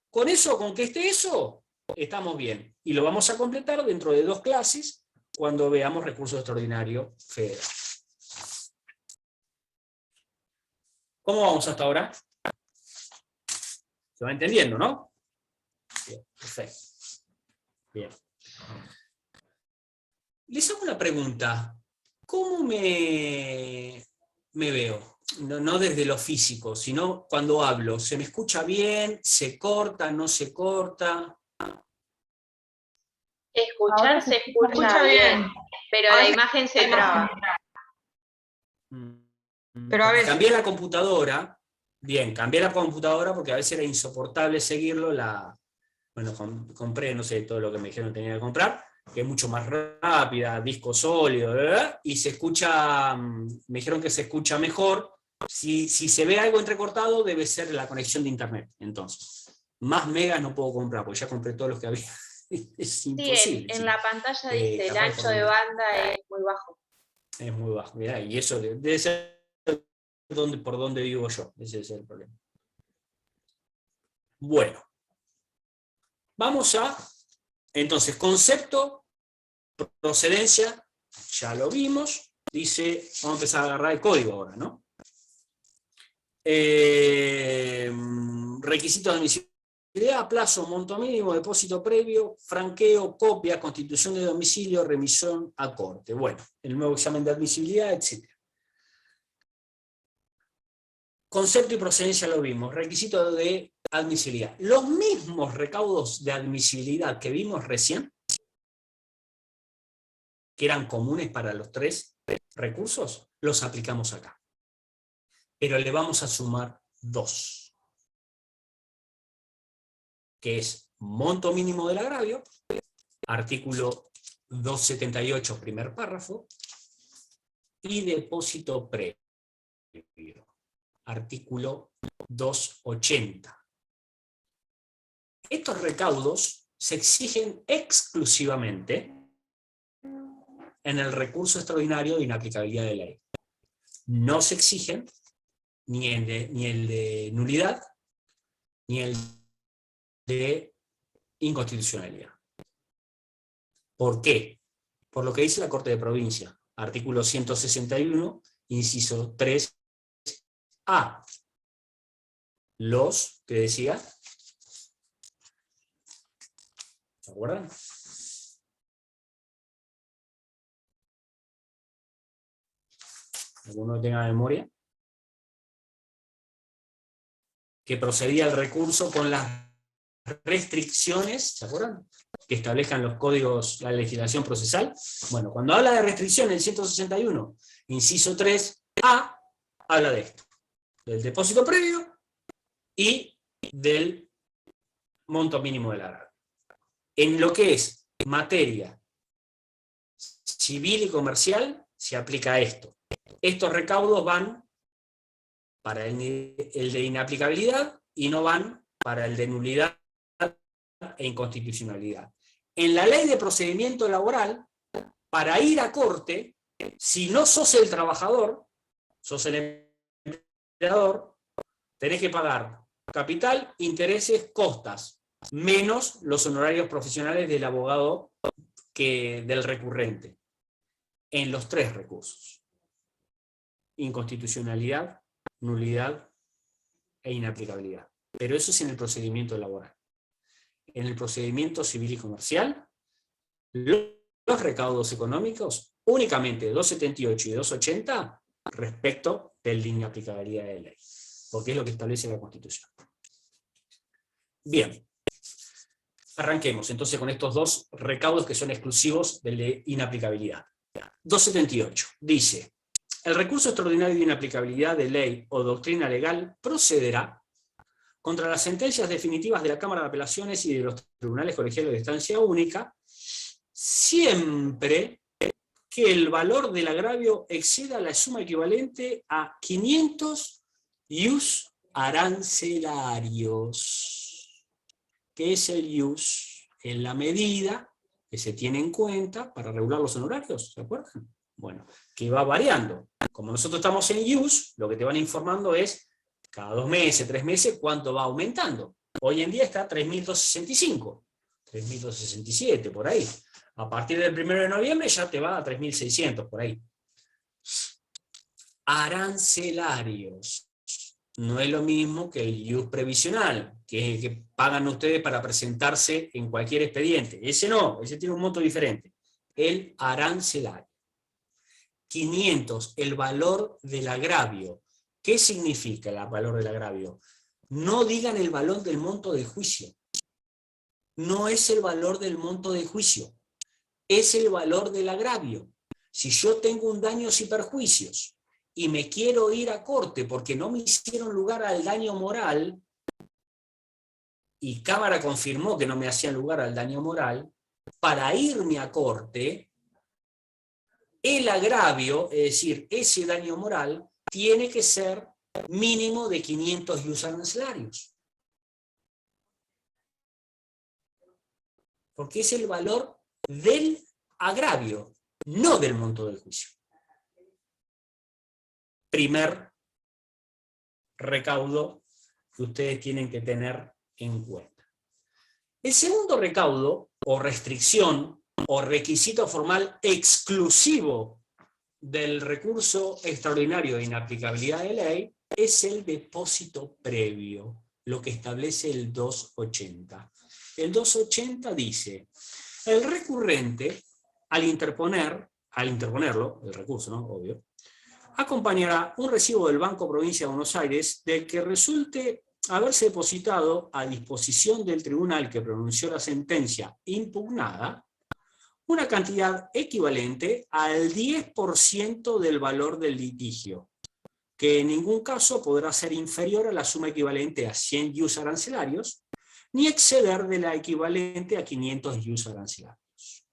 Con eso, con que esté eso, estamos bien. Y lo vamos a completar dentro de 2 clases, cuando veamos recurso extraordinario federal. ¿Cómo vamos hasta ahora? Se va entendiendo, ¿no? Bien, perfecto. Bien. Les hago una pregunta. ¿Cómo me veo? No desde lo físico, sino cuando hablo. ¿Se me escucha bien? ¿Se corta? ¿No se corta? Escuchar se escucha bien, pero la imagen se traba. Pero a ver, Cambié la computadora. Bien, cambié la computadora porque a veces era insoportable seguirlo. Bueno, compré, no sé, todo lo que me dijeron que tenía que comprar, que es mucho más rápida, disco sólido, ¿verdad? Y se escucha, me dijeron que se escucha mejor. Si se ve algo entrecortado, debe ser la conexión de internet. Entonces, más megas no puedo comprar, porque ya compré todos los que había. Es imposible. Sí, en la pantalla dice, el ancho de banda es muy bajo. Es muy bajo, mirá, y eso debe ser por donde vivo yo. Ese es el problema. Bueno. Vamos a, entonces, concepto, procedencia, ya lo vimos. Dice, vamos a empezar a agarrar el código ahora, ¿no? Requisitos de admisibilidad, plazo, monto mínimo, depósito previo, franqueo, copia, constitución de domicilio, remisión a corte. Bueno, el nuevo examen de admisibilidad, etc. Concepto y procedencia lo vimos. Requisito de admisibilidad. Los mismos recaudos de admisibilidad que vimos recién, que eran comunes para los 3 recursos, los aplicamos acá. Pero le vamos a sumar 2. Que es monto mínimo del agravio, artículo 278, primer párrafo, y depósito previo, artículo 280. Estos recaudos se exigen exclusivamente en el recurso extraordinario de inaplicabilidad de ley. No se exigen ni el de nulidad, ni el de inconstitucionalidad. ¿Por qué? Por lo que dice la Corte de Provincia, artículo 161, inciso 3A. Los, que decía, ¿se acuerdan? ¿Alguno tenga memoria? Que procedía el recurso con las restricciones, ¿se acuerdan? Que establezcan los códigos, la legislación procesal. Bueno, cuando habla de restricción en el 161, inciso 3A, habla de esto, del depósito previo y del monto mínimo del agravio. En lo que es materia civil y comercial, se aplica esto. Estos recaudos van para el de inaplicabilidad y no van para el de nulidad e inconstitucionalidad. En la ley de procedimiento laboral, para ir a corte, si no sos el trabajador, sos el empleador, tenés que pagar capital, intereses, costas, menos los honorarios profesionales del abogado del recurrente, en los 3 recursos: inconstitucionalidad, nulidad e inaplicabilidad. Pero eso es en el procedimiento laboral. En el procedimiento civil y comercial, los recaudos económicos únicamente de 278 y 280 respecto de la inaplicabilidad de ley, porque es lo que establece la Constitución. Bien, arranquemos entonces con estos 2 recaudos que son exclusivos de la inaplicabilidad. 278 dice: el recurso extraordinario de inaplicabilidad de ley o doctrina legal procederá contra las sentencias definitivas de la Cámara de Apelaciones y de los tribunales colegiales de instancia única, siempre que el valor del agravio exceda la suma equivalente a 500 ius arancelarios. ¿Qué es el ius? Es la medida que se tiene en cuenta para regular los honorarios, ¿se acuerdan? Bueno, que va variando. Como nosotros estamos en ius, lo que te van informando es cada 2 meses, 3 meses, cuánto va aumentando. Hoy en día está 3.265, 3.267, por ahí. A partir del 1 de noviembre ya te va a 3.600, por ahí. Arancelarios. No es lo mismo que el ius previsional, que es el que pagan ustedes para presentarse en cualquier expediente. Ese no, ese tiene un monto diferente. El arancelario. 500, el valor del agravio. ¿Qué significa el valor del agravio? No digan el valor del monto del juicio. No es el valor del monto del juicio. Es el valor del agravio. Si yo tengo un daños y perjuicios y me quiero ir a corte porque no me hicieron lugar al daño moral, y Cámara confirmó que no me hacían lugar al daño moral, para irme a corte, el agravio, es decir, ese daño moral, tiene que ser mínimo de 500 ius arancelarios. Porque es el valor del agravio, no del monto del juicio. Primer recaudo que ustedes tienen que tener en cuenta. El segundo recaudo, o restricción, o requisito formal exclusivo del recurso extraordinario de inaplicabilidad de ley, es el depósito previo, lo que establece el 280. El 280 dice: el recurrente, al interponerlo, el recurso, ¿no? Obvio, acompañará un recibo del Banco Provincia de Buenos Aires del que resulte haberse depositado a disposición del tribunal que pronunció la sentencia impugnada una cantidad equivalente al 10% del valor del litigio, que en ningún caso podrá ser inferior a la suma equivalente a 100 ius arancelarios, ni exceder de la equivalente a 500 ius arancelarios.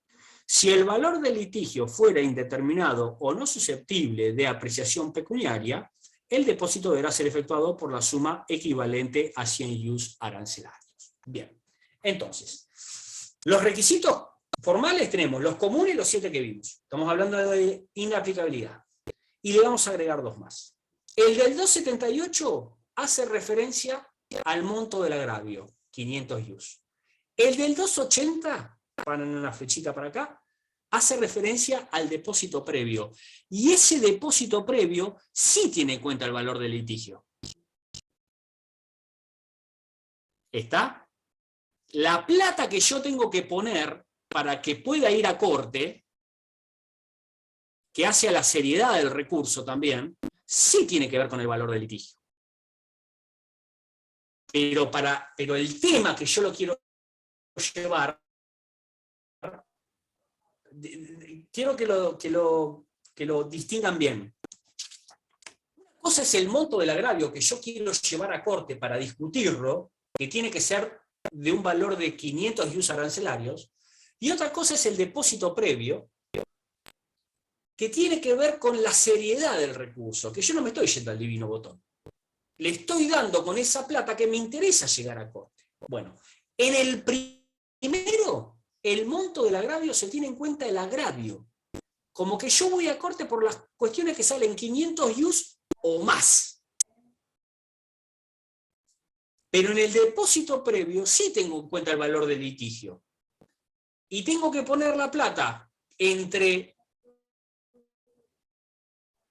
Si el valor del litigio fuera indeterminado o no susceptible de apreciación pecuniaria, el depósito deberá ser efectuado por la suma equivalente a 100 ius arancelarios. Bien, entonces, los requisitos formales tenemos los comunes y los 7 que vimos. Estamos hablando de inaplicabilidad. Y le vamos a agregar 2 más. El del 278 hace referencia al monto del agravio, 500 ius. El del 280, ponen una flechita para acá, hace referencia al depósito previo. Y ese depósito previo sí tiene en cuenta el valor del litigio. ¿Está? La plata que yo tengo que poner para que pueda ir a corte, que hace a la seriedad del recurso también, sí tiene que ver con el valor del litigio. Pero el tema que yo lo quiero llevar, quiero que lo distingan bien. Una cosa es el monto del agravio que yo quiero llevar a corte para discutirlo, que tiene que ser de un valor de 500 ius arancelarios, y otra cosa es el depósito previo, que tiene que ver con la seriedad del recurso, que yo no me estoy yendo al divino botón. Le estoy dando con esa plata que me interesa llegar a corte. Bueno, en el primero, el monto del agravio se tiene en cuenta el agravio. Como que yo voy a corte por las cuestiones que salen 500 ius o más. Pero en el depósito previo sí tengo en cuenta el valor del litigio. Y tengo que poner la plata entre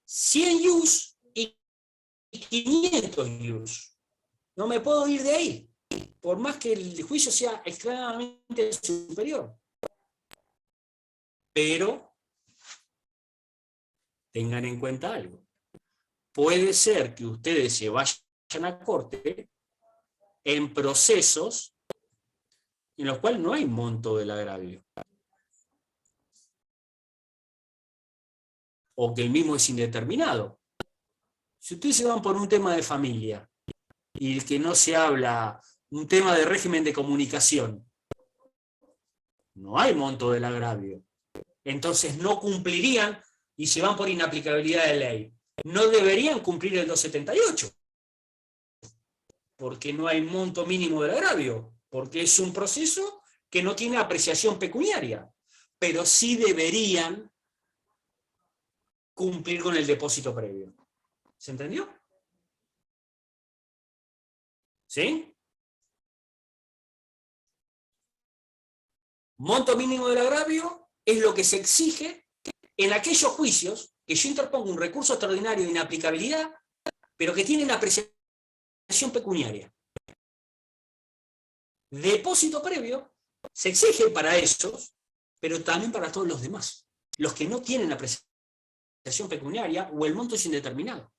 100 US y 500 US. No me puedo ir de ahí, por más que el juicio sea extremadamente superior. Pero tengan en cuenta algo. Puede ser que ustedes se vayan a corte en procesos en los cuales no hay monto del agravio. O que el mismo es indeterminado. Si ustedes se van por un tema de familia y el que no se habla, un tema de régimen de comunicación, no hay monto del agravio. Entonces no cumplirían y se van por inaplicabilidad de ley. No deberían cumplir el 278, porque no hay monto mínimo del agravio, porque es un proceso que no tiene apreciación pecuniaria, pero sí deberían cumplir con el depósito previo. ¿Se entendió? ¿Sí? Monto mínimo del agravio es lo que se exige en aquellos juicios que yo interpongo un recurso extraordinario de inaplicabilidad, pero que tienen apreciación pecuniaria. Depósito previo se exige para esos, pero también para todos los demás. Los que no tienen apreciación pecuniaria o el monto es indeterminado.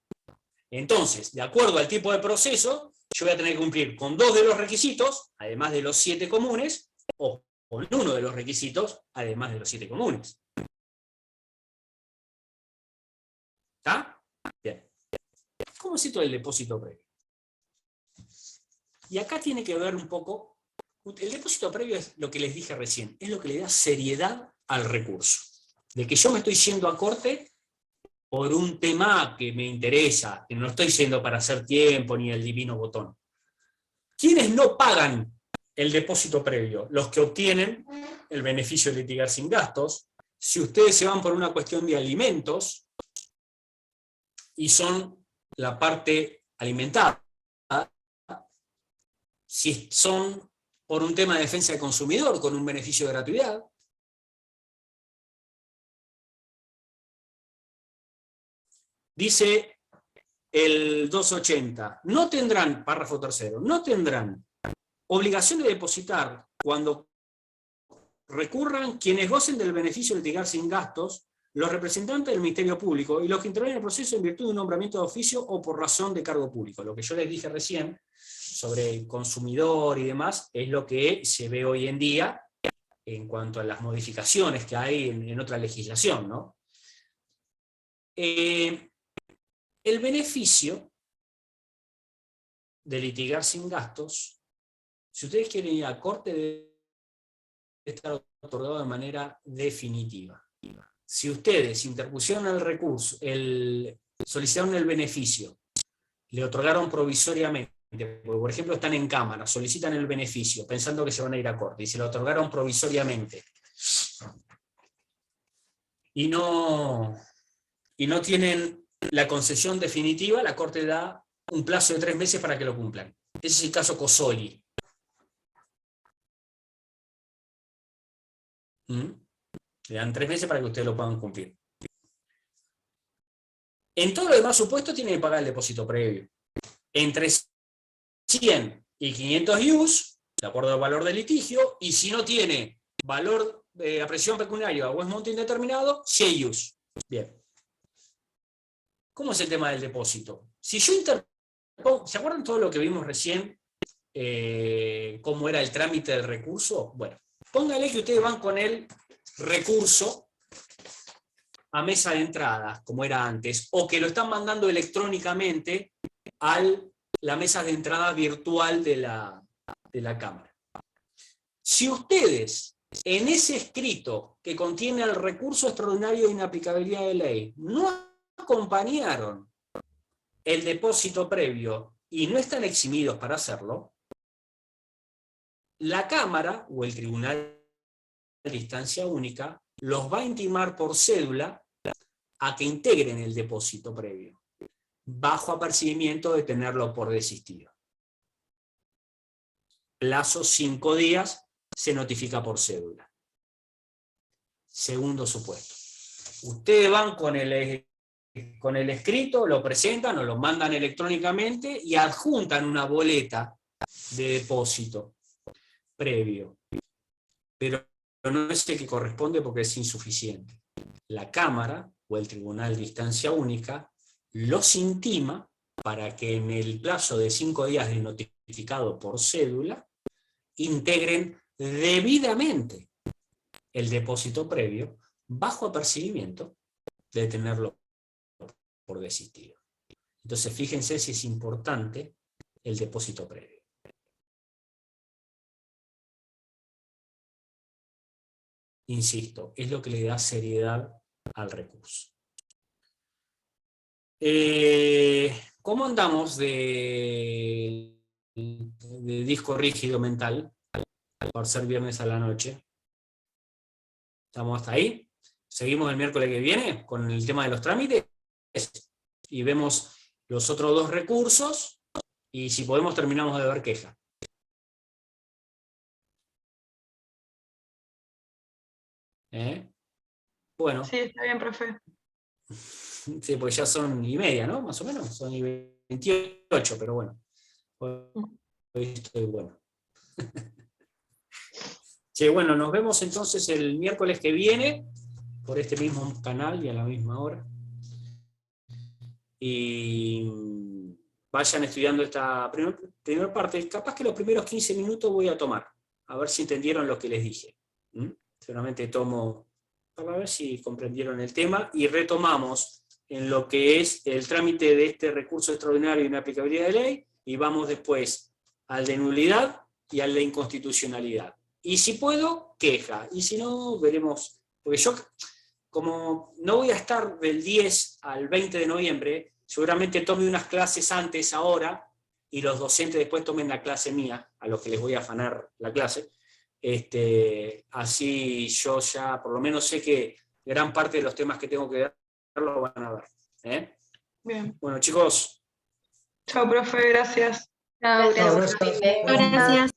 Entonces, de acuerdo al tipo de proceso, yo voy a tener que cumplir con 2 de los requisitos, además de los 7 comunes, o con 1 de los requisitos, además de los 7 comunes. ¿Está? Bien. ¿Cómo es esto del depósito previo? Y acá tiene que ver un poco, el depósito previo es lo que les dije recién, es lo que le da seriedad al recurso. De que yo me estoy yendo a corte por un tema que me interesa, que no estoy yendo para hacer tiempo ni el divino botón. ¿Quiénes no pagan el depósito previo? Los que obtienen el beneficio de litigar sin gastos. Si ustedes se van por una cuestión de alimentos y son la parte alimentada, si son por un tema de defensa del consumidor con un beneficio de gratuidad, dice el 280, no tendrán, párrafo tercero, no tendrán obligación de depositar cuando recurran quienes gocen del beneficio de litigar sin gastos, los representantes del Ministerio Público y los que intervienen en el proceso en virtud de un nombramiento de oficio o por razón de cargo público. Lo que yo les dije recién sobre el consumidor y demás es lo que se ve hoy en día en cuanto a las modificaciones que hay en otra legislación, ¿no? El beneficio de litigar sin gastos, si ustedes quieren ir a corte, debe estar otorgado de manera definitiva. Si ustedes interpusieron el recurso, solicitaron el beneficio, le otorgaron provisoriamente, porque por ejemplo están en cámara, solicitan el beneficio pensando que se van a ir a corte, y se lo otorgaron provisoriamente, y no tienen la concesión definitiva, la Corte da un plazo de 3 meses para que lo cumplan. Ese es el caso Cosoli. Le dan 3 meses para que ustedes lo puedan cumplir. En todo lo demás supuesto tienen que pagar el depósito previo. Entre 100 y 500 IUs, de acuerdo al valor del litigio, y si no tiene valor de apreciación pecuniaria o es monto indeterminado, 100 IUs. Bien. ¿Cómo es el tema del depósito? Si yo interpongo, ¿se acuerdan todo lo que vimos recién? ¿Cómo era el trámite del recurso? Bueno, pónganle que ustedes van con el recurso a mesa de entrada, como era antes, o que lo están mandando electrónicamente a la mesa de entrada virtual de la Cámara. Si ustedes, en ese escrito que contiene el recurso extraordinario de inaplicabilidad de ley, no acompañaron el depósito previo y no están eximidos para hacerlo, la Cámara o el Tribunal de Instancia Única los va a intimar por cédula a que integren el depósito previo. bajo apercibimiento de tenerlo por desistido. Plazo 5 días, se notifica por cédula. Segundo supuesto. Ustedes van con el escrito, lo presentan o lo mandan electrónicamente y adjuntan una boleta de depósito previo. Pero no es el que corresponde porque es insuficiente. La Cámara o el Tribunal de Instancia Única los intima para que en el plazo de 5 días del notificado por cédula integren debidamente el depósito previo bajo apercibimiento de tenerlo por desistido. Entonces fíjense si es importante el depósito previo. Insisto, es lo que le da seriedad al recurso. ¿Cómo andamos de disco rígido mental por ser viernes a la noche? ¿Estamos hasta ahí? Seguimos el miércoles que viene con el tema de los trámites y vemos los otros 2 recursos y si podemos terminamos de ver queja. Bueno. Sí, está bien, profe. Sí, porque ya son 1:30, ¿no? Más o menos, son 28, pero bueno. Hoy estoy bueno. Sí, bueno, nos vemos entonces el miércoles que viene, por este mismo canal y a la misma hora. Y vayan estudiando esta primera parte. Capaz que los primeros 15 minutos voy a tomar, a ver si entendieron lo que les dije. Seguramente tomo para ver si comprendieron el tema y retomamos en lo que es el trámite de este recurso extraordinario de inaplicabilidad de ley y vamos después al de nulidad y al de inconstitucionalidad. Y si puedo, queja. Y si no, veremos. Porque yo, como no voy a estar del 10 al 20 de noviembre, seguramente tome unas clases antes ahora y los docentes después tomen la clase mía, a los que les voy a afanar la clase. Así yo ya por lo menos sé que gran parte de los temas que tengo que dar lo van a ver. Bien. Bueno, chicos. Chao, profe, gracias. Chao, gracias. Gracias.